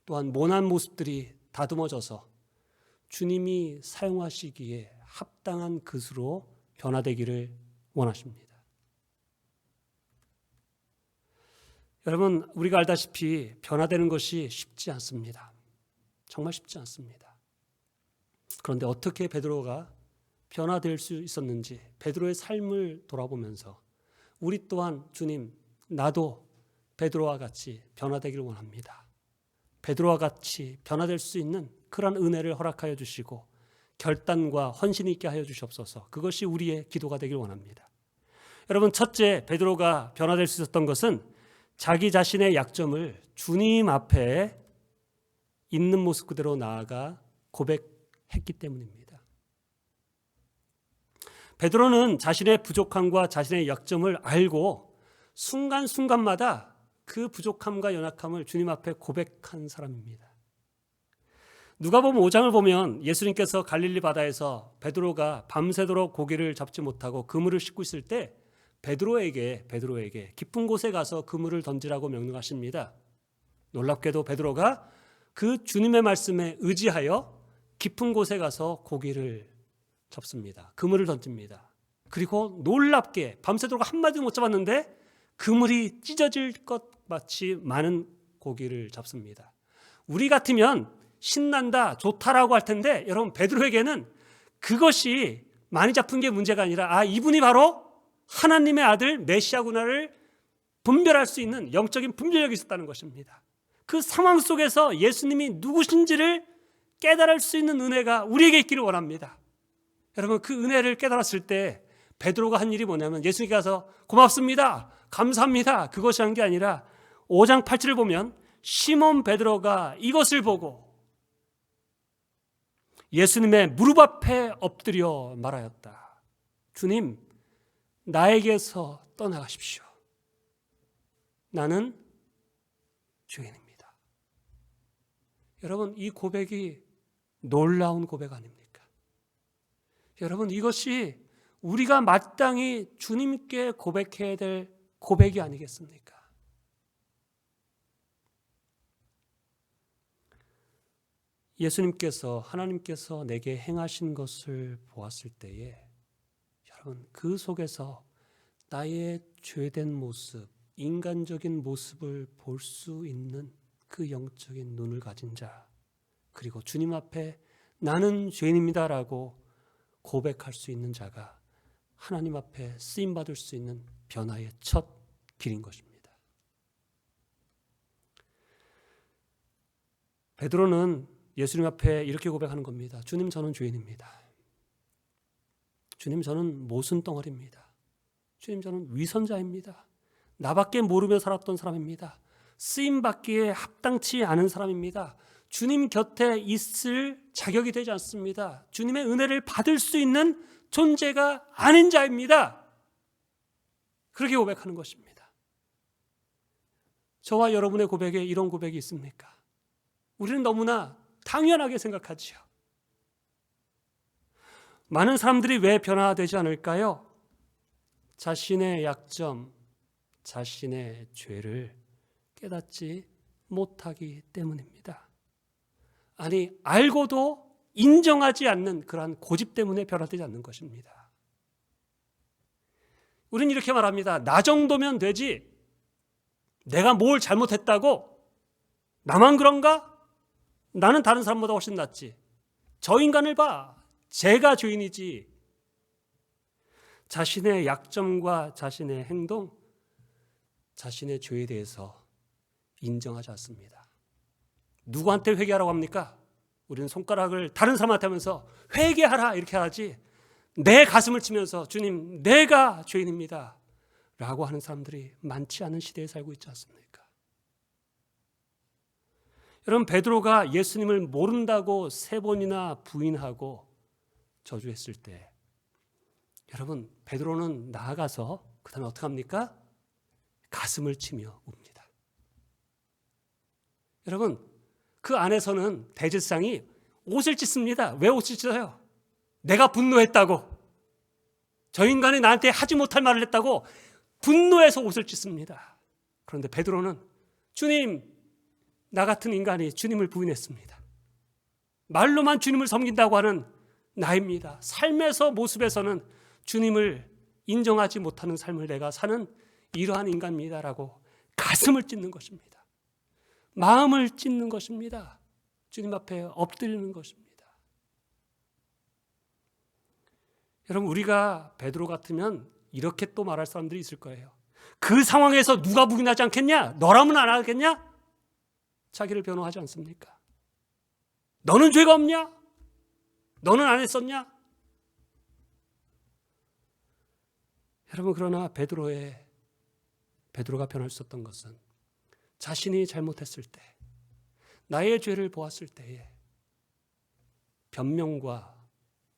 [SPEAKER 1] 또한 모난 모습들이 다듬어져서 주님이 사용하시기에 합당한 그릇으로 변화되기를 원하십니다. 여러분, 우리가 알다시피 변화되는 것이 쉽지 않습니다. 정말 쉽지 않습니다. 그런데 어떻게 베드로가 변화될 수 있었는지 베드로의 삶을 돌아보면서 우리 또한 주님, 나도 베드로와 같이 변화되기를 원합니다. 베드로와 같이 변화될 수 있는 그러한 은혜를 허락하여 주시고 결단과 헌신이 있게 하여 주시옵소서. 그것이 우리의 기도가 되길 원합니다. 여러분, 첫째 베드로가 변화될 수 있었던 것은 자기 자신의 약점을 주님 앞에 있는 모습 그대로 나아가 고백했기 때문입니다. 베드로는 자신의 부족함과 자신의 약점을 알고 순간순간마다 그 부족함과 연약함을 주님 앞에 고백한 사람입니다. 누가복음 5장을 보면 예수님께서 갈릴리 바다에서 베드로가 밤새도록 고기를 잡지 못하고 그물을 싣고 있을 때 베드로에게 깊은 곳에 가서 그물을 던지라고 명령하십니다. 놀랍게도 베드로가 그 주님의 말씀에 의지하여 깊은 곳에 가서 고기를 잡습니다. 그물을 던집니다. 그리고 놀랍게 밤새도록 한 마디도 못 잡았는데 그물이 찢어질 것 마치 많은 고기를 잡습니다. 우리 같으면 신난다, 좋다라고 할 텐데 여러분, 베드로에게는 그것이 많이 잡힌 게 문제가 아니라 이분이 바로 하나님의 아들 메시아구나를 분별할 수 있는 영적인 분별력이 있었다는 것입니다. 그 상황 속에서 예수님이 누구신지를 깨달을 수 있는 은혜가 우리에게 있기를 원합니다. 여러분, 그 은혜를 깨달았을 때 베드로가 한 일이 뭐냐면 예수님께 가서 고맙습니다, 감사합니다, 그것이 한 게 아니라 5장 8절을 보면 시몬 베드로가 이것을 보고 예수님의 무릎 앞에 엎드려 말하였다. 주님, 나에게서 떠나가십시오. 나는 죄인입니다. 여러분, 이 고백이 놀라운 고백 아닙니까? 여러분, 이것이 우리가 마땅히 주님께 고백해야 될 고백이 아니겠습니까? 예수님께서, 하나님께서 내게 행하신 것을 보았을 때에 여러분, 그 속에서 나의 죄된 모습, 인간적인 모습을 볼 수 있는 그 영적인 눈을 가진 자, 그리고 주님 앞에 나는 죄인입니다라고 고백할 수 있는 자가 하나님 앞에 쓰임받을 수 있는 변화의 첫 길인 것입니다. 베드로는 예수님 앞에 이렇게 고백하는 겁니다. 주님, 저는 죄인입니다. 주님, 저는 모순 덩어리입니다. 주님, 저는 위선자입니다. 나밖에 모르며 살았던 사람입니다. 쓰임받기에 합당치 않은 사람입니다. 주님 곁에 있을 자격이 되지 않습니다. 주님의 은혜를 받을 수 있는 존재가 아닌 자입니다. 그렇게 고백하는 것입니다. 저와 여러분의 고백에 이런 고백이 있습니까? 우리는 너무나 당연하게 생각하지요. 많은 사람들이 왜 변화되지 않을까요? 자신의 약점, 자신의 죄를 깨닫지 못하기 때문입니다. 아니, 알고도 인정하지 않는 그러한 고집 때문에 변화되지 않는 것입니다. 우리는 이렇게 말합니다. 나 정도면 되지. 내가 뭘 잘못했다고? 나만 그런가? 나는 다른 사람보다 훨씬 낫지. 저 인간을 봐. 제가 죄인이지. 자신의 약점과 자신의 행동, 자신의 죄에 대해서 인정하지 않습니다. 누구한테 회개하라고 합니까? 우리는 손가락을 다른 사람한테 하면서 회개하라 이렇게 하지, 내 가슴을 치면서 주님, 내가 죄인입니다 라고 하는 사람들이 많지 않은 시대에 살고 있지 않습니까? 여러분, 베드로가 예수님을 모른다고 3번이나 부인하고 저주했을 때, 여러분, 베드로는 나아가서 그 다음에 어떻게 합니까? 가슴을 치며 웁니다. 여러분, 그 안에서는 대제사장이 옷을 찢습니다. 왜 옷을 찢어요? 내가 분노했다고, 저 인간이 나한테 하지 못할 말을 했다고 분노해서 옷을 찢습니다. 그런데 베드로는 주님, 나 같은 인간이 주님을 부인했습니다. 말로만 주님을 섬긴다고 하는 나입니다. 삶에서, 모습에서는 주님을 인정하지 못하는 삶을 내가 사는 이러한 인간입니다라고 가슴을 찢는 것입니다. 마음을 찢는 것입니다. 주님 앞에 엎드리는 것입니다. 여러분, 우리가 베드로 같으면 이렇게 또 말할 사람들이 있을 거예요. 그 상황에서 누가 부인하지 않겠냐? 너라면 안 하겠냐? 자기를 변호하지 않습니까? 너는 죄가 없냐? 너는 안 했었냐? 여러분, 그러나 베드로가 변할 수 없던 것은 자신이 잘못했을 때, 나의 죄를 보았을 때에 변명과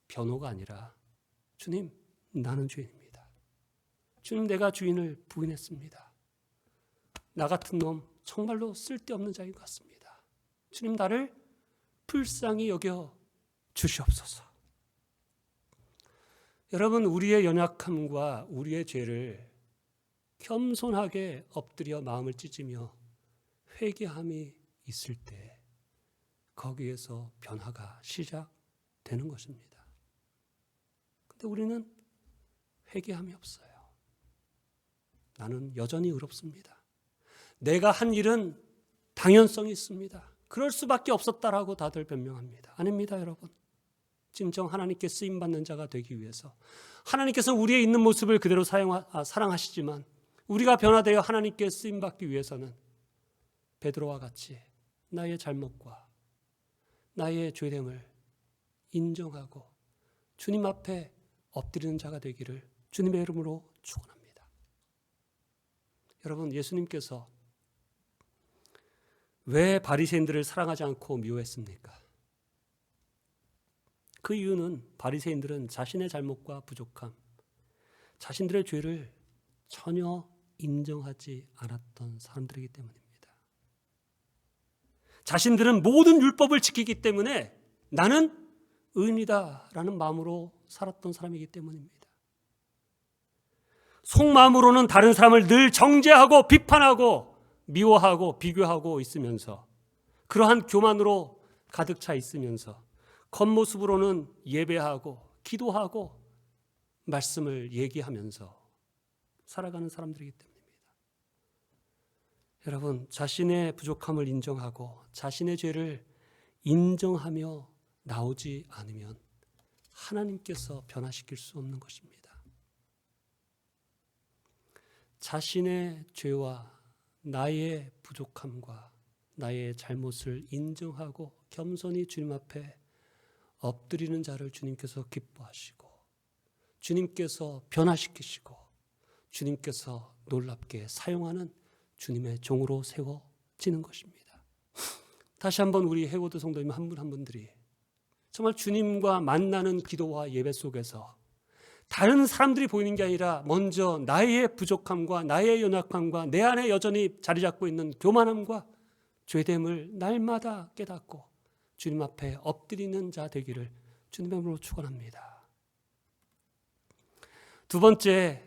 [SPEAKER 1] 변호가 아니라 주님, 나는 죄인입니다. 주님, 내가 주인을 부인했습니다. 나 같은 놈 정말로 쓸데없는 자인 것 같습니다. 주님, 나를 불쌍히 여겨 주시옵소서. 여러분, 우리의 연약함과 우리의 죄를 겸손하게 엎드려 마음을 찢으며 회개함이 있을 때 거기에서 변화가 시작되는 것입니다. 그런데 우리는 회개함이 없어요. 나는 여전히 의롭습니다. 내가 한 일은 당연성이 있습니다. 그럴 수밖에 없었다라고 다들 변명합니다. 아닙니다, 여러분. 진정 하나님께 쓰임받는 자가 되기 위해서 하나님께서 우리의 있는 모습을 그대로 사랑하시지만 우리가 변화되어 하나님께 쓰임받기 위해서는 베드로와 같이 나의 잘못과 나의 죄됨을 인정하고 주님 앞에 엎드리는 자가 되기를 주님의 이름으로 축원합니다. 여러분, 예수님께서 왜 바리새인들을 사랑하지 않고 미워했습니까? 그 이유는 바리새인들은 자신의 잘못과 부족함, 자신들의 죄를 전혀 인정하지 않았던 사람들이기 때문입니다. 자신들은 모든 율법을 지키기 때문에 나는 의인이다라는 마음으로 살았던 사람이기 때문입니다. 속마음으로는 다른 사람을 늘 정죄하고 비판하고 미워하고 비교하고 있으면서, 그러한 교만으로 가득 차 있으면서 겉모습으로는 예배하고 기도하고 말씀을 얘기하면서 살아가는 사람들이기 때문입니다. 여러분, 자신의 부족함을 인정하고 자신의 죄를 인정하며 나오지 않으면 하나님께서 변화시킬 수 없는 것입니다. 자신의 죄와 나의 부족함과 나의 잘못을 인정하고 겸손히 주님 앞에 엎드리는 자를 주님께서 기뻐하시고, 주님께서 변화시키시고 주님께서 놀랍게 사용하는 주님의 종으로 세워지는 것입니다. 다시 한번 우리 해고도 성도님 한 분 한 분들이 정말 주님과 만나는 기도와 예배 속에서 다른 사람들이 보이는 게 아니라 먼저 나의 부족함과 나의 연약함과 내 안에 여전히 자리 잡고 있는 교만함과 죄됨을 날마다 깨닫고 주님 앞에 엎드리는 자 되기를 주님의 이름으로 축원합니다. 두 번째,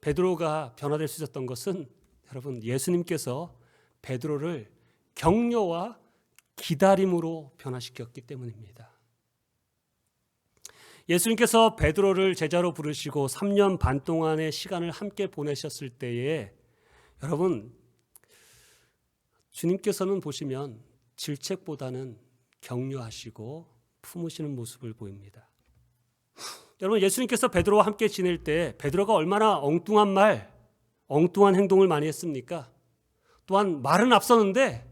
[SPEAKER 1] 베드로가 변화될 수 있었던 것은 여러분, 예수님께서 베드로를 격려와 기다림으로 변화시켰기 때문입니다. 예수님께서 베드로를 제자로 부르시고 3년 반 동안의 시간을 함께 보내셨을 때에 여러분, 주님께서는 보시면 질책보다는 격려하시고 품으시는 모습을 보입니다. 여러분, 예수님께서 베드로와 함께 지낼 때 베드로가 얼마나 엉뚱한 말, 엉뚱한 행동을 많이 했습니까? 또한 말은 앞섰는데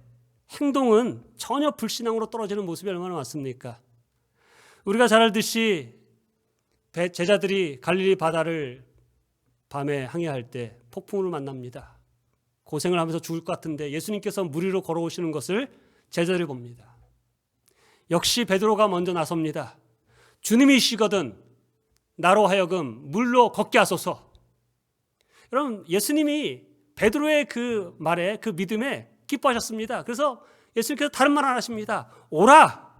[SPEAKER 1] 행동은 전혀 불신앙으로 떨어지는 모습이 얼마나 많습니까? 우리가 잘 알듯이 제자들이 갈릴리 바다를 밤에 항해할 때 폭풍우를 만납니다. 고생을 하면서 죽을 것 같은데 예수님께서 물 위로 걸어오시는 것을 제자들이 봅니다. 역시 베드로가 먼저 나섭니다. 주님이시거든 나로 하여금 물로 걷게 하소서. 여러분, 예수님이 베드로의 그 말에, 그 믿음에 기뻐하셨습니다. 그래서 예수님께서 다른 말 안 하십니다. 오라,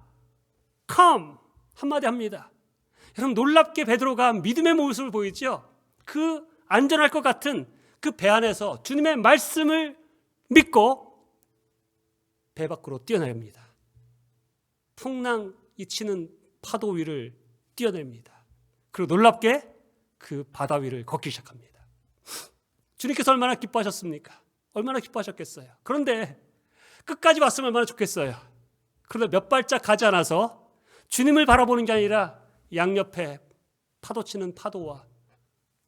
[SPEAKER 1] come 한마디 합니다. 여러분, 놀랍게 베드로가 믿음의 모습을 보이죠. 그 안전할 것 같은 그 배 안에서 주님의 말씀을 믿고 배 밖으로 뛰어내립니다. 풍랑이 치는 파도 위를 뛰어냅니다. 그리고 놀랍게 그 바다 위를 걷기 시작합니다. 주님께서 얼마나 기뻐하셨습니까? 얼마나 기뻐하셨겠어요? 그런데 끝까지 왔으면 얼마나 좋겠어요? 그런데 몇 발짝 가지 않아서 주님을 바라보는 게 아니라 양옆에 파도치는 파도와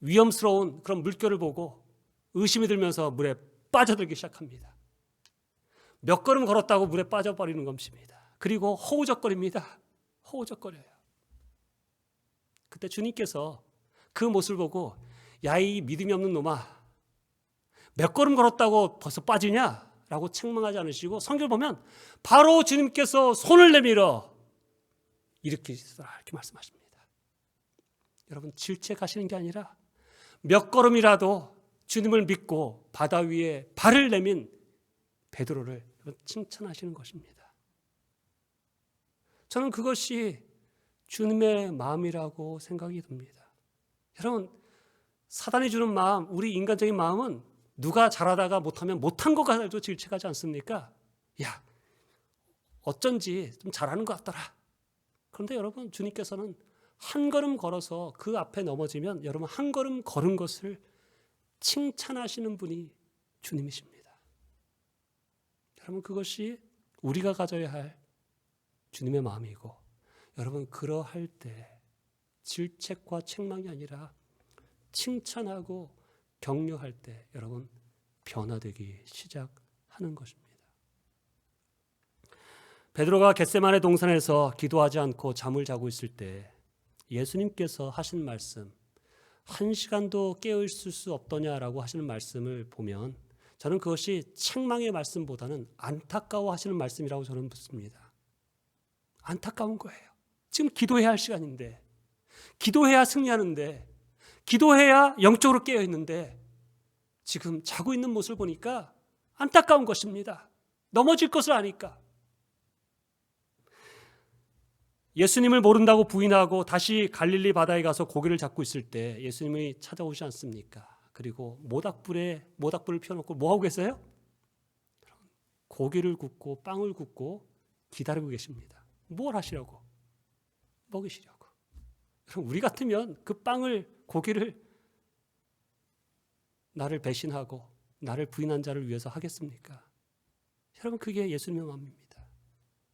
[SPEAKER 1] 위험스러운 그런 물결을 보고 의심이 들면서 물에 빠져들기 시작합니다. 몇 걸음 걸었다고 물에 빠져버리는 것입니다. 그리고 허우적거립니다. 허우적거려요. 그때 주님께서 그 모습을 보고 야, 이 믿음이 없는 놈아, 몇 걸음 걸었다고 벌써 빠지냐? 라고 책망하지 않으시고 성경을 보면 바로 주님께서 손을 내밀어 일으키시더라 이렇게 말씀하십니다. 여러분, 질책하시는 게 아니라 몇 걸음이라도 주님을 믿고 바다 위에 발을 내민 베드로를 칭찬하시는 것입니다. 저는 그것이 주님의 마음이라고 생각이 듭니다. 여러분, 사단이 주는 마음, 우리 인간적인 마음은 누가 잘하다가 못하면 못한 거 가지고 질책하지 않습니까? 야, 어쩐지 좀 잘하는 것 같더라. 그런데 여러분, 주님께서는 한 걸음 걸어서 그 앞에 넘어지면 여러분 한 걸음 걸은 것을 칭찬하시는 분이 주님이십니다. 여러분, 그것이 우리가 가져야 할 주님의 마음이고, 여러분, 그러할 때 질책과 책망이 아니라 칭찬하고 격려할 때 여러분 변화되기 시작하는 것입니다. 베드로가 겟세마네 동산에서 기도하지 않고 잠을 자고 있을 때 예수님께서 하신 말씀, 한 시간도 깨어있을 수 없더냐라고 하시는 말씀을 보면 저는 그것이 책망의 말씀보다는 안타까워 하시는 말씀이라고 저는 묻습니다. 안타까운 거예요. 지금 기도해야 할 시간인데, 기도해야 승리하는데, 기도해야 영적으로 깨어있는데 지금 자고 있는 모습을 보니까 안타까운 것입니다. 넘어질 것을 아니까. 예수님을 모른다고 부인하고 다시 갈릴리 바다에 가서 고기를 잡고 있을 때 예수님이 찾아오지 않습니까? 그리고 모닥불을 피워놓고 뭐하고 계세요? 고기를 굽고 빵을 굽고 기다리고 계십니다. 뭘 하시려고? 먹이시려고. 우리 같으면 그 빵을, 고기를 나를 배신하고 나를 부인한 자를 위해서 하겠습니까? 여러분, 그게 예수님의 마음입니다.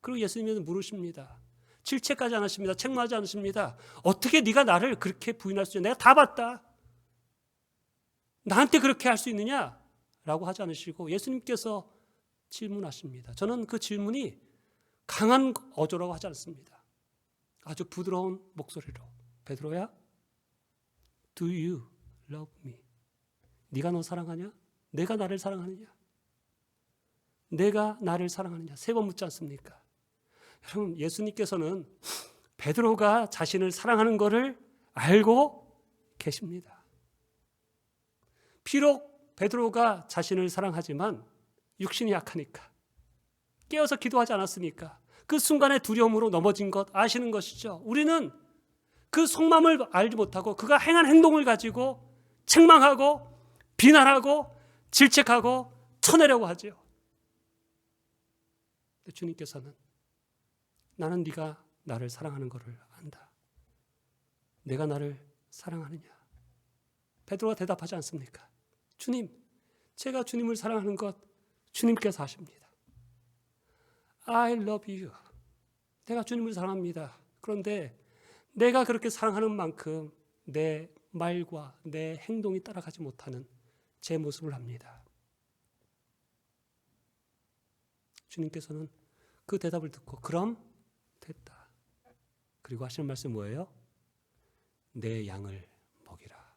[SPEAKER 1] 그리고 예수님은 물으십니다. 질책하지 않으십니다. 책망하지 않으십니다. 어떻게 네가 나를 그렇게 부인할 수 있냐? 내가 다 봤다. 나한테 그렇게 할 수 있느냐? 라고 하지 않으시고 예수님께서 질문하십니다. 저는 그 질문이 강한 어조라고 하지 않습니다. 아주 부드러운 목소리로, 베드로야, Do you love me? 네가 너 사랑하냐? 내가 나를 사랑하느냐? 내가 나를 사랑하느냐? 3번 묻지 않습니까? 여러분, 예수님께서는 베드로가 자신을 사랑하는 것을 알고 계십니다. 비록 베드로가 자신을 사랑하지만 육신이 약하니까, 깨어서 기도하지 않았으니까 그 순간의 두려움으로 넘어진 것 아시는 것이죠. 우리는 그 속마음을 알지 못하고 그가 행한 행동을 가지고 책망하고 비난하고 질책하고 쳐내려고 하죠. 주님께서는 나는 네가 나를 사랑하는 것을 안다. 내가 나를 사랑하느냐? 베드로가 대답하지 않습니까? 주님, 제가 주님을 사랑하는 것 주님께서 아십니다. I love you. 내가 주님을 사랑합니다. 그런데 내가 그렇게 사랑하는 만큼 내 말과 내 행동이 따라가지 못하는 제 모습을 합니다. 주님께서는 그 대답을 듣고 그럼 됐다. 그리고 하시는 말씀 뭐예요? 내 양을 먹이라.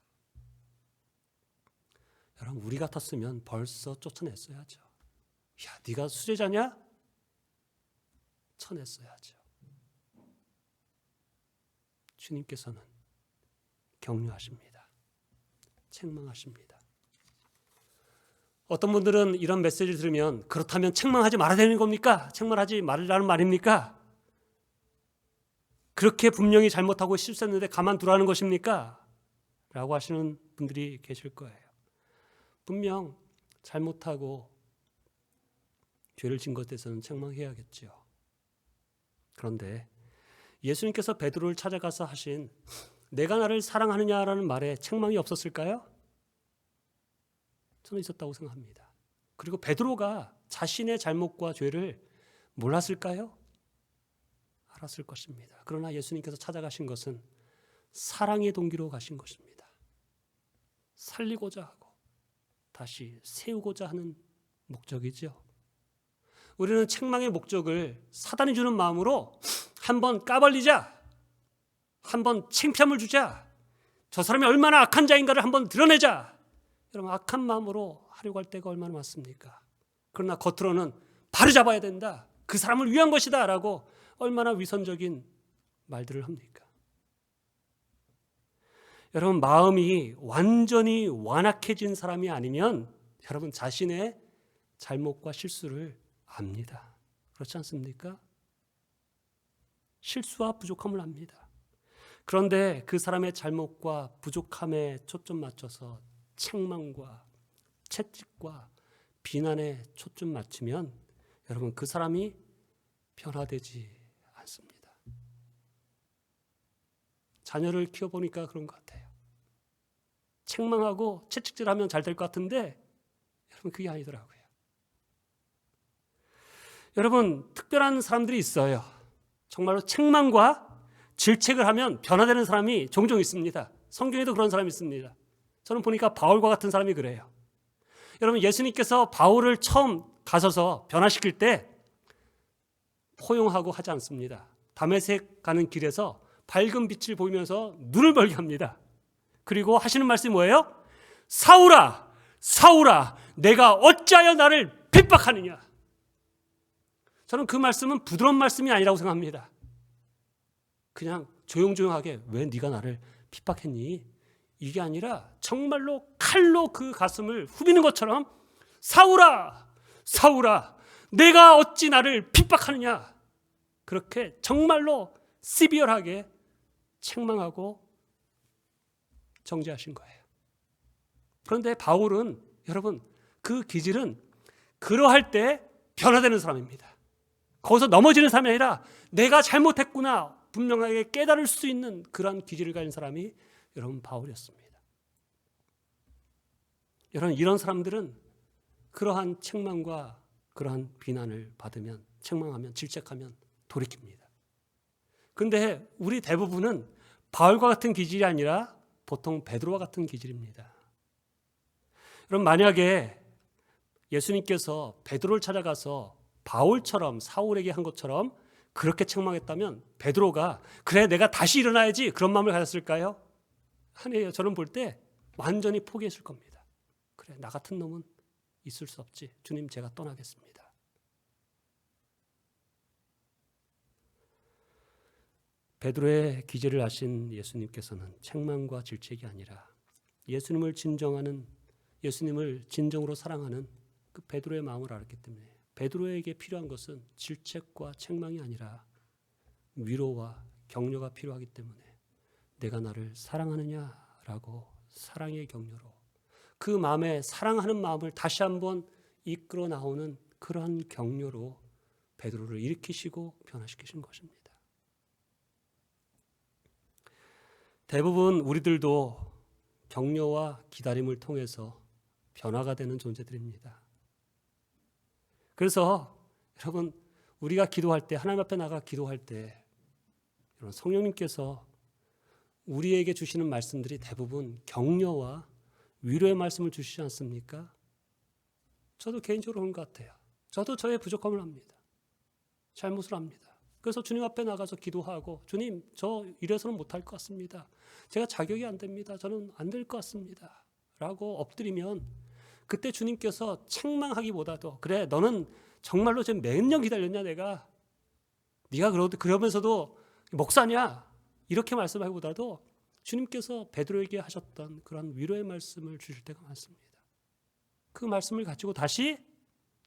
[SPEAKER 1] 여러분, 우리 같았으면 벌써 쫓아냈어야죠. 야, 네가 수제자냐? 쳐냈어야죠. 주님께서는 격려하십니다. 책망하십니다. 어떤 분들은 이런 메시지를 들으면 그렇다면 책망하지 말아야 되는 겁니까? 책망하지 말라는 말입니까? 그렇게 분명히 잘못하고 실수했는데 가만두라는 것입니까? 라고 하시는 분들이 계실 거예요. 분명 잘못하고 죄를 진 것에 대해서는 책망해야겠죠. 그런데 예수님께서 베드로를 찾아가서 하신 내가 나를 사랑하느냐라는 말에 책망이 없었을까요? 저는 있었다고 생각합니다. 그리고 베드로가 자신의 잘못과 죄를 몰랐을까요? 알았을 것입니다. 그러나 예수님께서 찾아가신 것은 사랑의 동기로 가신 것입니다. 살리고자 하고 다시 세우고자 하는 목적이죠. 우리는 책망의 목적을 사단이 주는 마음으로 한번 까발리자, 한번 창피함을 주자, 저 사람이 얼마나 악한 자인가를 한번 드러내자, 여러분, 악한 마음으로 하려고 할 때가 얼마나 많습니까? 그러나 겉으로는 바로 잡아야 된다, 그 사람을 위한 것이다 라고 얼마나 위선적인 말들을 합니까? 여러분, 마음이 완전히 완악해진 사람이 아니면 여러분 자신의 잘못과 실수를 압니다. 그렇지 않습니까? 실수와 부족함을 압니다. 그런데 그 사람의 잘못과 부족함에 초점 맞춰서 책망과 채찍과 비난에 초점 맞추면 여러분 그 사람이 변화되지 않습니다. 자녀를 키워보니까 그런 것 같아요. 책망하고 채찍질하면 잘 될 것 같은데 여러분 그게 아니더라고요. 여러분, 특별한 사람들이 있어요. 정말로 책망과 질책을 하면 변화되는 사람이 종종 있습니다. 성경에도 그런 사람이 있습니다. 저는 보니까 바울과 같은 사람이 그래요. 여러분, 예수님께서 바울을 처음 가셔서 변화시킬 때 포용하고 하지 않습니다. 다메섹 가는 길에서 밝은 빛을 보이면서 눈을 벌게 합니다. 그리고 하시는 말씀이 뭐예요? 사울아, 사울아, 내가 어찌하여 나를 핍박하느냐. 저는 그 말씀은 부드러운 말씀이 아니라고 생각합니다. 그냥 조용조용하게 왜 네가 나를 핍박했니? 이게 아니라 정말로 칼로 그 가슴을 후비는 것처럼 사울아, 사울아, 내가 어찌 나를 핍박하느냐. 그렇게 정말로 시비얼하게 책망하고 정죄하신 거예요. 그런데 바울은 여러분 그 기질은 그러할 때 변화되는 사람입니다. 거기서 넘어지는 사람이 아니라 내가 잘못했구나 분명하게 깨달을 수 있는 그런 기질을 가진 사람이 여러분 바울이었습니다. 여러분 이런 사람들은 그러한 책망과 그러한 비난을 받으면 책망하면 질책하면 돌이킵니다. 그런데 우리 대부분은 바울과 같은 기질이 아니라 보통 베드로와 같은 기질입니다. 여러분 만약에 예수님께서 베드로를 찾아가서 바울처럼 사울에게 한 것처럼 그렇게 책망했다면 베드로가 그래 내가 다시 일어나야지 그런 마음을 가졌을까요? 아니에요. 저는 볼 때 완전히 포기했을 겁니다. 그래, 나 같은 놈은 있을 수 없지. 주님, 제가 떠나겠습니다. 베드로의 기질을 아신 예수님께서는 책망과 질책이 아니라 예수님을 진정으로 사랑하는 그 베드로의 마음을 알았기 때문에 베드로에게 필요한 것은 질책과 책망이 아니라 위로와 격려가 필요하기 때문에 내가 나를 사랑하느냐라고 사랑의 격려로 그 마음에 사랑하는 마음을 다시 한번 이끌어 나오는 그러한 격려로 베드로를 일으키시고 변화시키신 것입니다. 대부분 우리들도 격려와 기다림을 통해서 변화가 되는 존재들입니다. 그래서 여러분, 우리가 기도할 때, 하나님 앞에 나가 기도할 때 여러분, 성령님께서 우리에게 주시는 말씀들이 대부분 격려와 위로의 말씀을 주시지 않습니까? 저도 개인적으로 그런 것 같아요. 저도 저의 부족함을 합니다. 잘못을 합니다. 그래서 주님 앞에 나가서 기도하고, 주님, 저 이래서는 못할 것 같습니다. 제가 자격이 안 됩니다. 저는 안 될 것 같습니다. 라고 엎드리면 그때 주님께서 책망하기보다도, 그래, 너는 정말로 지금 몇 년 기다렸냐 내가. 네가 그러면서도 목사냐? 이렇게 말씀하기보다도 주님께서 베드로에게 하셨던 그런 위로의 말씀을 주실 때가 많습니다. 그 말씀을 가지고 다시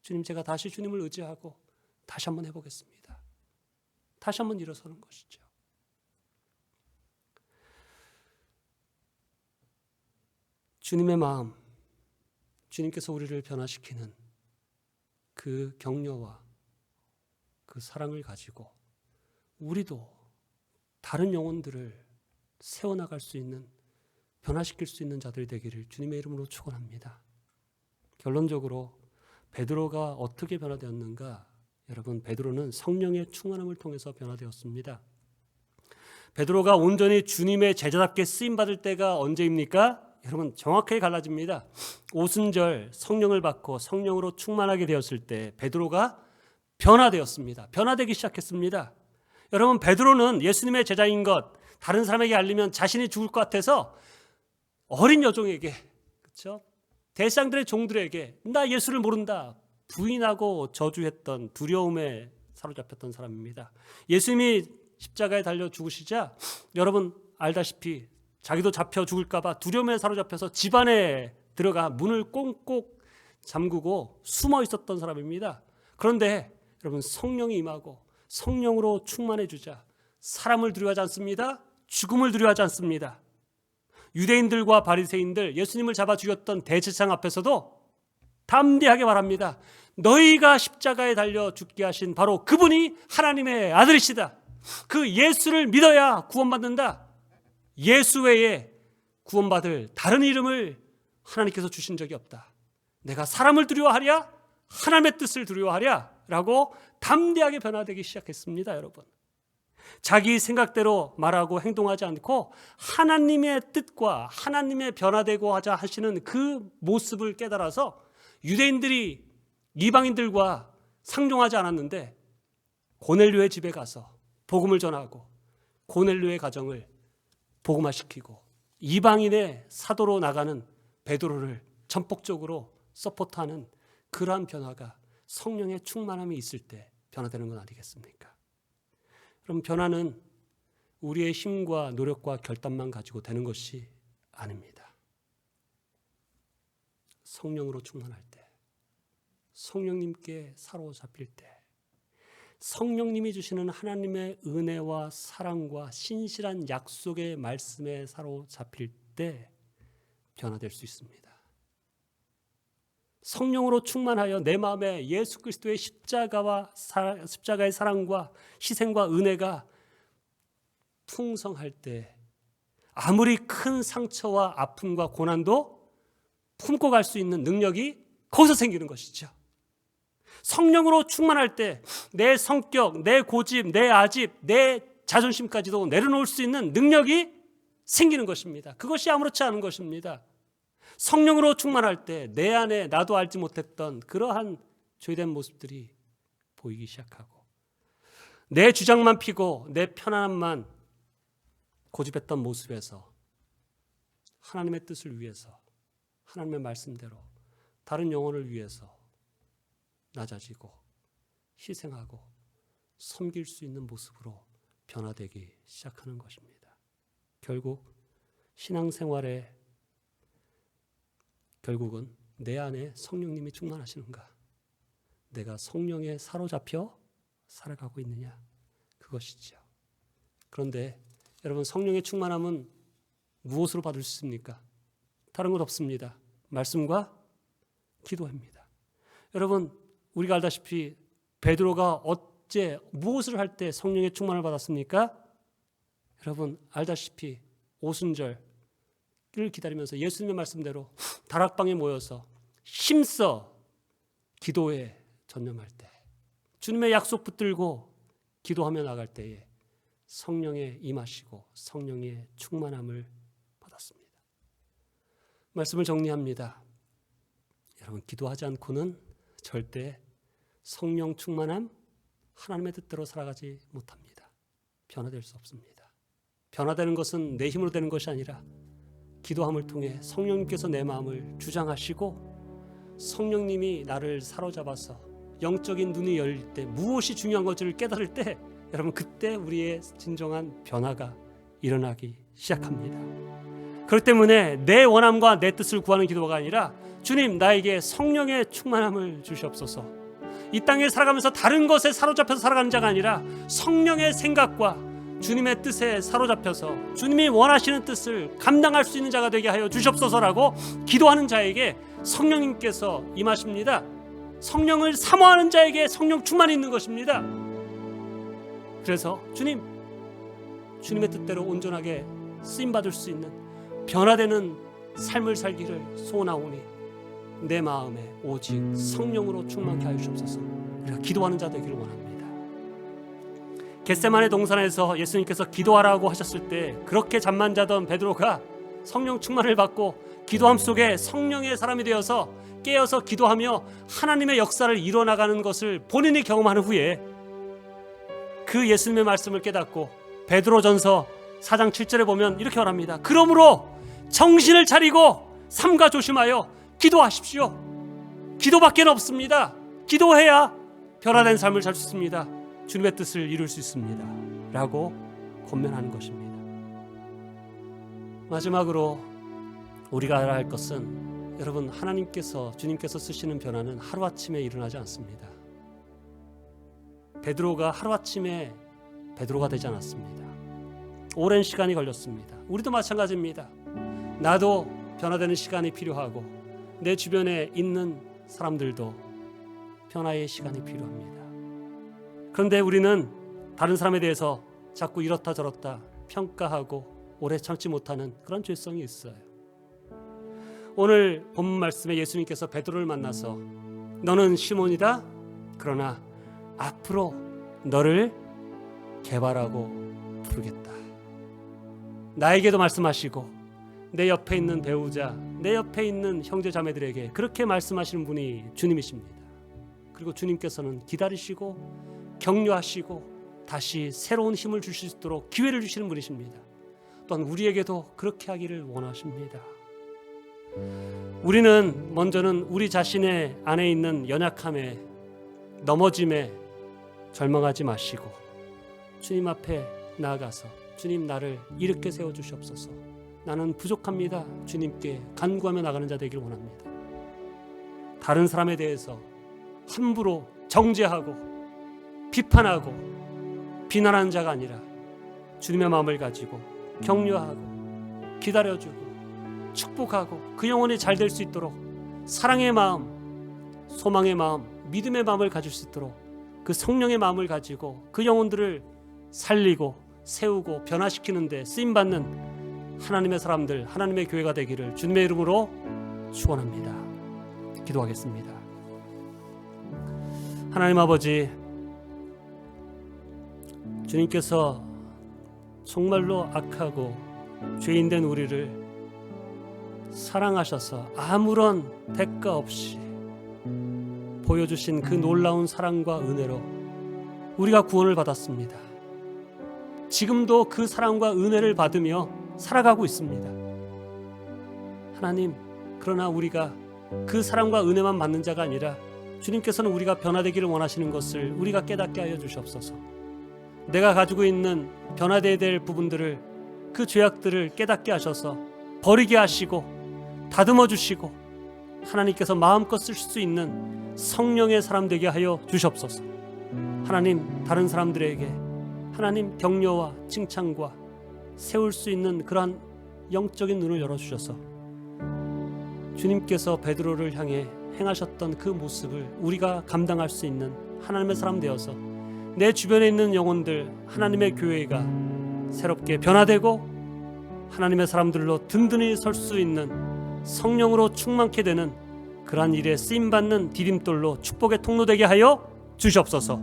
[SPEAKER 1] 주님, 제가 다시 주님을 의지하고 다시 한번 해보겠습니다. 다시 한번 일어서는 것이죠. 주님의 마음, 주님께서 우리를 변화시키는 그 격려와 그 사랑을 가지고 우리도 다른 영혼들을 세워나갈 수 있는, 변화시킬 수 있는 자들이 되기를 주님의 이름으로 축원합니다. 결론적으로 베드로가 어떻게 변화되었는가? 여러분, 베드로는 성령의 충만함을 통해서 변화되었습니다. 베드로가 온전히 주님의 제자답게 쓰임받을 때가 언제입니까? 여러분, 정확하게 갈라집니다. 오순절 성령을 받고 성령으로 충만하게 되었을 때 베드로가 변화되었습니다. 변화되기 시작했습니다. 여러분, 베드로는 예수님의 제자인 것 다른 사람에게 알리면 자신이 죽을 것 같아서 어린 여종에게, 그렇죠? 대상들의 종들에게 나 예수를 모른다 부인하고 저주했던, 두려움에 사로잡혔던 사람입니다. 예수님이 십자가에 달려 죽으시자 여러분 알다시피 자기도 잡혀 죽을까 봐 두려움에 사로잡혀서 집 안에 들어가 문을 꽁꽁 잠그고 숨어 있었던 사람입니다. 그런데 여러분, 성령이 임하고 성령으로 충만해 주자 사람을 두려워하지 않습니다. 죽음을 두려워하지 않습니다. 유대인들과 바리새인들, 예수님을 잡아 죽였던 대제사장 앞에서도 담대하게 말합니다. 너희가 십자가에 달려 죽게 하신 바로 그분이 하나님의 아들이시다. 그 예수를 믿어야 구원받는다. 예수 외에 구원받을 다른 이름을 하나님께서 주신 적이 없다. 내가 사람을 두려워하랴? 하나님의 뜻을 두려워하랴? 라고 담대하게 변화되기 시작했습니다. 여러분, 자기 생각대로 말하고 행동하지 않고 하나님의 뜻과 하나님의 변화되고 하자 하시는 그 모습을 깨달아서 유대인들이 이방인들과 상종하지 않았는데 고넬료의 집에 가서 복음을 전하고 고넬료의 가정을 복음화시키고 이방인의 사도로 나가는 베드로를 전폭적으로 서포트하는 그러한 변화가 성령의 충만함이 있을 때 변화되는 건 아니겠습니까? 그럼 변화는 우리의 힘과 노력과 결단만 가지고 되는 것이 아닙니다. 성령으로 충만할 때, 성령님께 사로잡힐 때, 성령님이 주시는 하나님의 은혜와 사랑과 신실한 약속의 말씀에 사로잡힐 때 변화될 수 있습니다. 성령으로 충만하여 내 마음에 예수 그리스도의 십자가의 사랑과 희생과 은혜가 풍성할 때 아무리 큰 상처와 아픔과 고난도 품고 갈 수 있는 능력이 거기서 생기는 것이죠. 성령으로 충만할 때 내 성격, 내 고집, 내 아집, 내 자존심까지도 내려놓을 수 있는 능력이 생기는 것입니다. 그것이 아무렇지 않은 것입니다. 성령으로 충만할 때 내 안에 나도 알지 못했던 그러한 죄된 모습들이 보이기 시작하고 내 주장만 피고 내 편안함만 고집했던 모습에서 하나님의 뜻을 위해서, 하나님의 말씀대로 다른 영혼을 위해서 낮아지고 희생하고 섬길 수 있는 모습으로 변화되기 시작하는 것입니다. 결국 신앙생활의 결국은 내 안에 성령님이 충만하시는가, 내가 성령에 사로잡혀 살아가고 있느냐, 그것이죠. 그런데 여러분, 성령의 충만함은 무엇으로 받을 수 있습니까? 다른 것 없습니다. 말씀과 기도입니다. 여러분, 우리가 알다시피 베드로가 어째 무엇을 할 때 성령의 충만을 받았습니까? 여러분 알다시피 오순절을 기다리면서 예수님의 말씀대로 다락방에 모여서 힘써 기도에 전념할 때, 주님의 약속 붙들고 기도하며 나갈 때에 성령에 임하시고 성령의 충만함을 받았습니다. 말씀을 정리합니다. 여러분, 기도하지 않고는 절대 성령 충만함, 하나님의 뜻대로 살아가지 못합니다. 변화될 수 없습니다. 변화되는 것은 내 힘으로 되는 것이 아니라 기도함을 통해 성령님께서 내 마음을 주장하시고 성령님이 나를 사로잡아서 영적인 눈이 열릴 때, 무엇이 중요한 것을 깨달을 때, 여러분 그때 우리의 진정한 변화가 일어나기 시작합니다. 그렇기 때문에 내 원함과 내 뜻을 구하는 기도가 아니라 주님, 나에게 성령의 충만함을 주시옵소서. 이 땅에 살아가면서 다른 것에 사로잡혀서 살아가는 자가 아니라 성령의 생각과 주님의 뜻에 사로잡혀서 주님이 원하시는 뜻을 감당할 수 있는 자가 되게 하여 주시옵소서라고 기도하는 자에게 성령님께서 임하십니다. 성령을 사모하는 자에게 성령 충만이 있는 것입니다. 그래서 주님의 뜻대로 온전하게 쓰임받을 수 있는 변화되는 삶을 살기를 소원하오니 내 마음에 오직 성령으로 충만케 하여 주옵소서. 우리가 기도하는 자 되기를 원합니다. 겟세마네 동산에서 예수님께서 기도하라고 하셨을 때 그렇게 잠만 자던 베드로가 성령 충만을 받고 기도함 속에 성령의 사람이 되어서 깨어서 기도하며 하나님의 역사를 이뤄나가는 것을 본인이 경험하는 후에 그 예수님의 말씀을 깨닫고 베드로전서 4장 7절에 보면 이렇게 말합니다. 그러므로 정신을 차리고 삼가 조심하여 기도하십시오. 기도밖에 없습니다. 기도해야 변화된 삶을 살 수 있습니다. 주님의 뜻을 이룰 수 있습니다. 라고 권면하는 것입니다. 마지막으로 우리가 알아야 할 것은, 여러분, 주님께서 쓰시는 변화는 하루아침에 일어나지 않습니다. 베드로가 하루아침에 베드로가 되지 않았습니다. 오랜 시간이 걸렸습니다. 우리도 마찬가지입니다. 나도 변화되는 시간이 필요하고 내 주변에 있는 사람들도 변화의 시간이 필요합니다. 그런데 우리는 다른 사람에 대해서 자꾸 이렇다 저렇다 평가하고 오래 참지 못하는 그런 죄성이 있어요. 오늘 본문 말씀에 예수님께서 베드로를 만나서 너는 시몬이다. 그러나 앞으로 너를 개발하고 부르겠다. 나에게도 말씀하시고 내 옆에 있는 배우자, 내 옆에 있는 형제 자매들에게 그렇게 말씀하시는 분이 주님이십니다. 그리고 주님께서는 기다리시고 격려하시고 다시 새로운 힘을 주실 수 있도록 기회를 주시는 분이십니다. 또한 우리에게도 그렇게 하기를 원하십니다. 우리는 먼저는 우리 자신의 안에 있는 연약함에, 넘어짐에 절망하지 마시고 주님 앞에 나아가서 주님, 나를 일으켜 세워주시옵소서. 나는 부족합니다. 주님께 간구하며 나가는 자 되기를 원합니다. 다른 사람에 대해서 함부로 정죄하고 비판하고 비난하는 자가 아니라 주님의 마음을 가지고 격려하고 기다려주고 축복하고 그 영혼이 잘 될 수 있도록 사랑의 마음, 소망의 마음, 믿음의 마음을 가질 수 있도록 그 성령의 마음을 가지고 그 영혼들을 살리고 세우고 변화시키는 데 쓰임받는 하나님의 사람들, 하나님의 교회가 되기를 주님의 이름으로 축원합니다. 기도하겠습니다. 하나님 아버지, 주님께서 정말로 악하고 죄인된 우리를 사랑하셔서 아무런 대가 없이 보여주신 그 놀라운 사랑과 은혜로 우리가 구원을 받았습니다. 지금도 그 사랑과 은혜를 받으며 살아가고 있습니다. 하나님, 그러나 우리가 그 사랑과 은혜만 받는 자가 아니라 주님께서는 우리가 변화되기를 원하시는 것을 우리가 깨닫게 하여 주시옵소서. 내가 가지고 있는 변화되어야 될 부분들을, 그 죄악들을 깨닫게 하셔서 버리게 하시고 다듬어 주시고 하나님께서 마음껏 쓰실 수 있는 성령의 사람 되게 하여 주시옵소서. 하나님, 다른 사람들에게 하나님 격려와 칭찬과 세울 수 있는 그러한 영적인 눈을 열어주셔서 주님께서 베드로를 향해 행하셨던 그 모습을 우리가 감당할 수 있는 하나님의 사람 되어서 내 주변에 있는 영혼들, 하나님의 교회가 새롭게 변화되고 하나님의 사람들로 든든히 설 수 있는, 성령으로 충만케 되는 그러한 일에 쓰임받는 디딤돌로 축복의 통로 되게 하여 주시옵소서.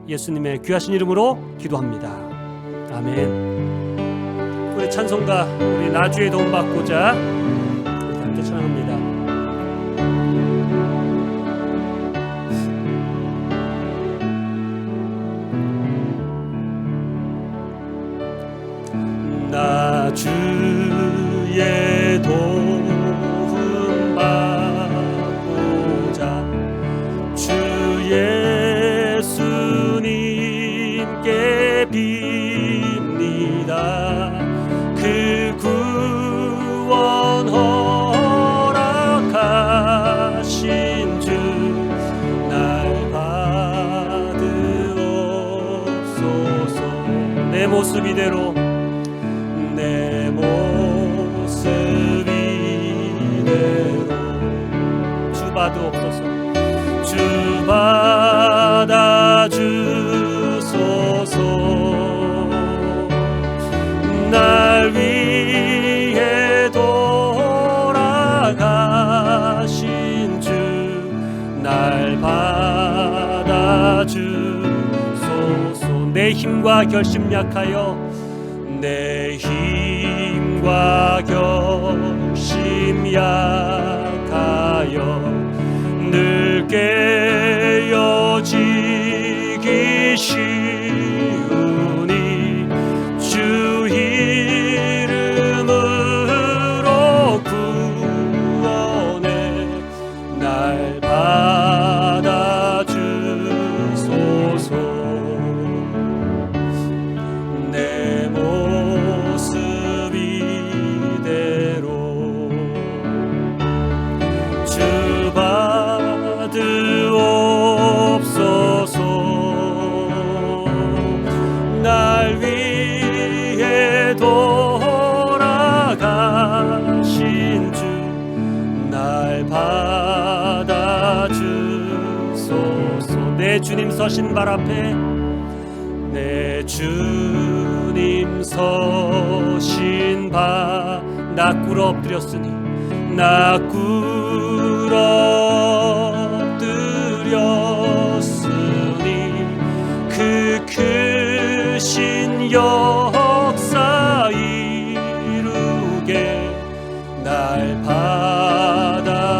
[SPEAKER 1] 예수님의 귀하신 이름으로 기도합니다. 아멘. 우리 찬송가, 우리 나주의 도움받고자 함께 찬양합니다. 나 주의 도움 받고자 주 예수님께 빕니다. 그 구원 허락하신 주 날 받으옵소서. 내 모습 이대로, 내 모습 이대로 주 받으옵소서. 주 받아주소서. 날 위해 돌아가신 주 날 받아주소서. 내 힘과 결심 약하여, 내 힘과 결심 약하여 늘 깨어지기 쉬우니 주 이름으로 구원해 날 받아주소서. 내 모습 이대로 주 받으옵소서. 날 위해 돌아가신 주 날 받아주소서. 내 주님 서신 발 앞에, 내 주님 서신 바 나 꿇어 엎드렸으니, 나 꿇어 엎드렸으니 그 크신 역사 이루게 날 받아주소서.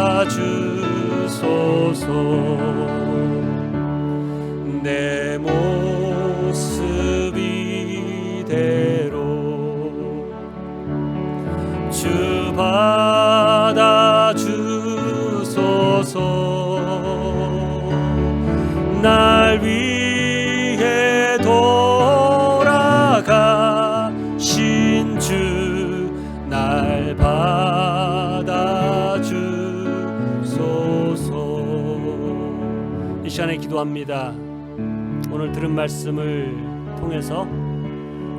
[SPEAKER 1] 내 모습 이대로 주 받아주소서. 날 위해 돌아가신 주 날 받아주소서. 이 시간에 기도합니다. 오늘 들은 말씀을 통해서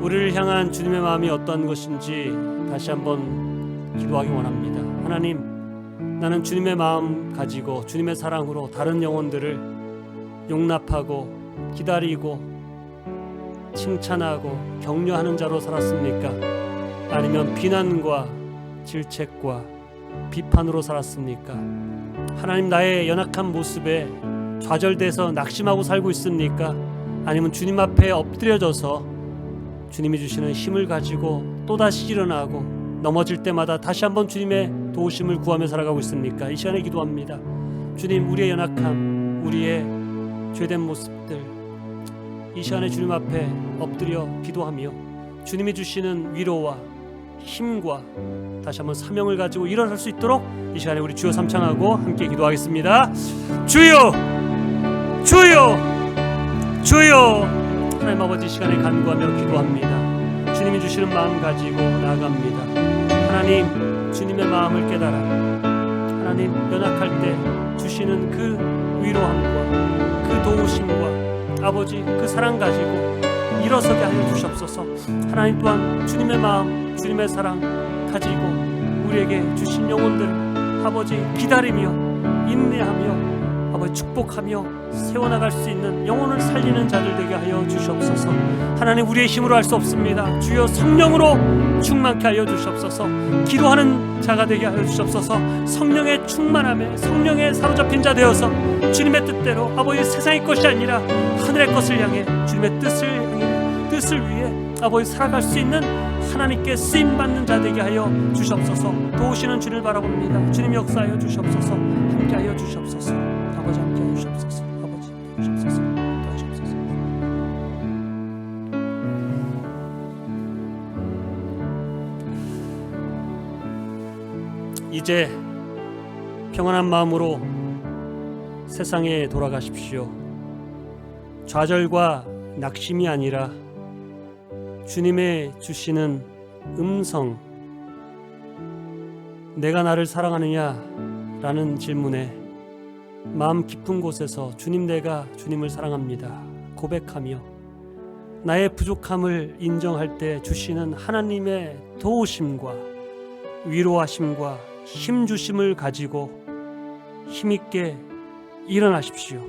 [SPEAKER 1] 우리를 향한 주님의 마음이 어떤 것인지 다시 한번 기도하기 원합니다. 하나님, 나는 주님의 마음 가지고 주님의 사랑으로 다른 영혼들을 용납하고 기다리고 칭찬하고 격려하는 자로 살았습니까? 아니면 비난과 질책과 비판으로 살았습니까? 하나님, 나의 연약한 모습에 좌절돼서 낙심하고 살고 있습니까? 아니면 주님 앞에 엎드려져서 주님이 주시는 힘을 가지고 또다시 일어나고 넘어질 때마다 다시 한번 주님의 도우심을 구하며 살아가고 있습니까? 이 시간에 기도합니다. 주님, 우리의 연약함, 우리의 죄된 모습들, 이 시간에 주님 앞에 엎드려 기도하며 주님이 주시는 위로와 힘과 다시 한번 사명을 가지고 일어설 수 있도록 이 시간에 우리 주여 삼창하고 함께 기도하겠습니다. 주여, 주여, 주여. 하나님 아버지, 이 시간에 간구하며 기도합니다. 주님이 주시는 마음 가지고 나아갑니다. 하나님, 주님의 마음을 깨달아 하나님, 연약할 때 주시는 그 위로함과 그 도우심과 아버지 그 사랑 가지고 일어서게 하여 주시옵소서. 하나님 또한 주님의 마음, 주님의 사랑 가지고 우리에게 주신 영혼들을 아버지 기다리며 인내하며 아버지 축복하며 세워나갈 수 있는 영혼을 살리는 자들 되게 하여 주시옵소서. 하나님, 우리의 힘으로 할 수 없습니다. 주여 성령으로 충만케 하여 주시옵소서. 기도하는 자가 되게 하여 주시옵소서. 성령의 충만함에 성령에 사로잡힌 자 되어서 주님의 뜻대로 아버지 세상의 것이 아니라 하늘의 것을 향해 주님의 뜻을 위해 아버지 살아갈 수 있는 하나님께 쓰임받는 자 되게 하여 주시옵소서. 도우시는 주를 바라봅니다. 주님 역사하여 주시옵소서. 함께하여 주시옵소서. 아버지 함께하여 주시옵소서. 아버지 주시옵소서. 도와주시옵소서. 이제 평안한 마음으로 세상에 돌아가십시오. 좌절과 낙심이 아니라 주님의 주시는 음성, 내가 나를 사랑하느냐? 라는 질문에 마음 깊은 곳에서 주님, 내가 주님을 사랑합니다 고백하며 나의 부족함을 인정할 때 주시는 하나님의 도우심과 위로하심과 힘주심을 가지고 힘있게 일어나십시오.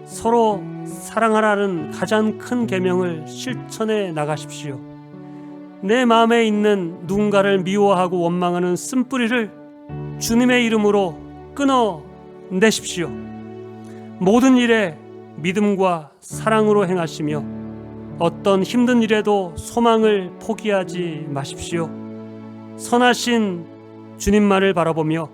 [SPEAKER 1] 서로 사랑하라는 가장 큰 계명을 실천해 나가십시오. 내 마음에 있는 누군가를 미워하고 원망하는 쓴뿌리를 주님의 이름으로 끊어내십시오. 모든 일에 믿음과 사랑으로 행하시며 어떤 힘든 일에도 소망을 포기하지 마십시오. 선하신 주님만을 바라보며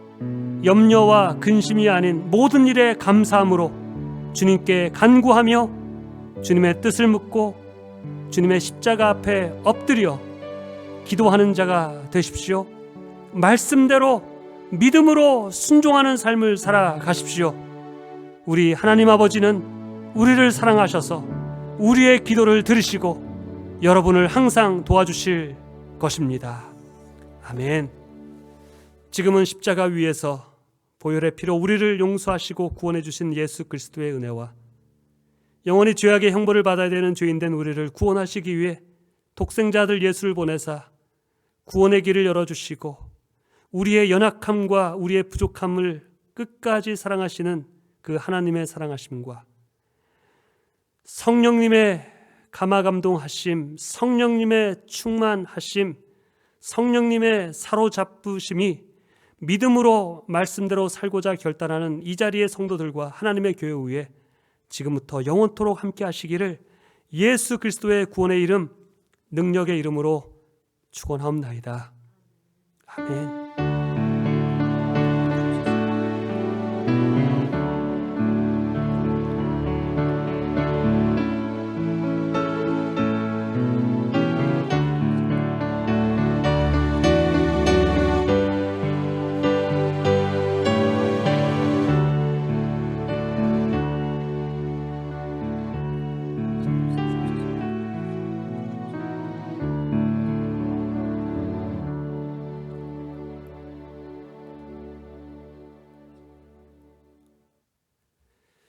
[SPEAKER 1] 염려와 근심이 아닌 모든 일에 감사함으로 주님께 간구하며 주님의 뜻을 묻고 주님의 십자가 앞에 엎드려 기도하는 자가 되십시오. 말씀대로 믿음으로 순종하는 삶을 살아가십시오. 우리 하나님 아버지는 우리를 사랑하셔서 우리의 기도를 들으시고 여러분을 항상 도와주실 것입니다. 아멘. 지금은 십자가 위에서 보혈의 피로 우리를 용서하시고 구원해 주신 예수 그리스도의 은혜와 영원히 죄악의 형벌을 받아야 되는 죄인된 우리를 구원하시기 위해 독생자들 예수를 보내사 구원의 길을 열어주시고 우리의 연약함과 우리의 부족함을 끝까지 사랑하시는 그 하나님의 사랑하심과 성령님의 감화감동하심, 성령님의 충만하심, 성령님의 사로잡으심이 믿음으로 말씀대로 살고자 결단하는 이 자리의 성도들과 하나님의 교회 위에 지금부터 영원토록 함께 하시기를 예수 그리스도의 구원의 이름, 능력의 이름으로 축원하옵나이다. 아멘.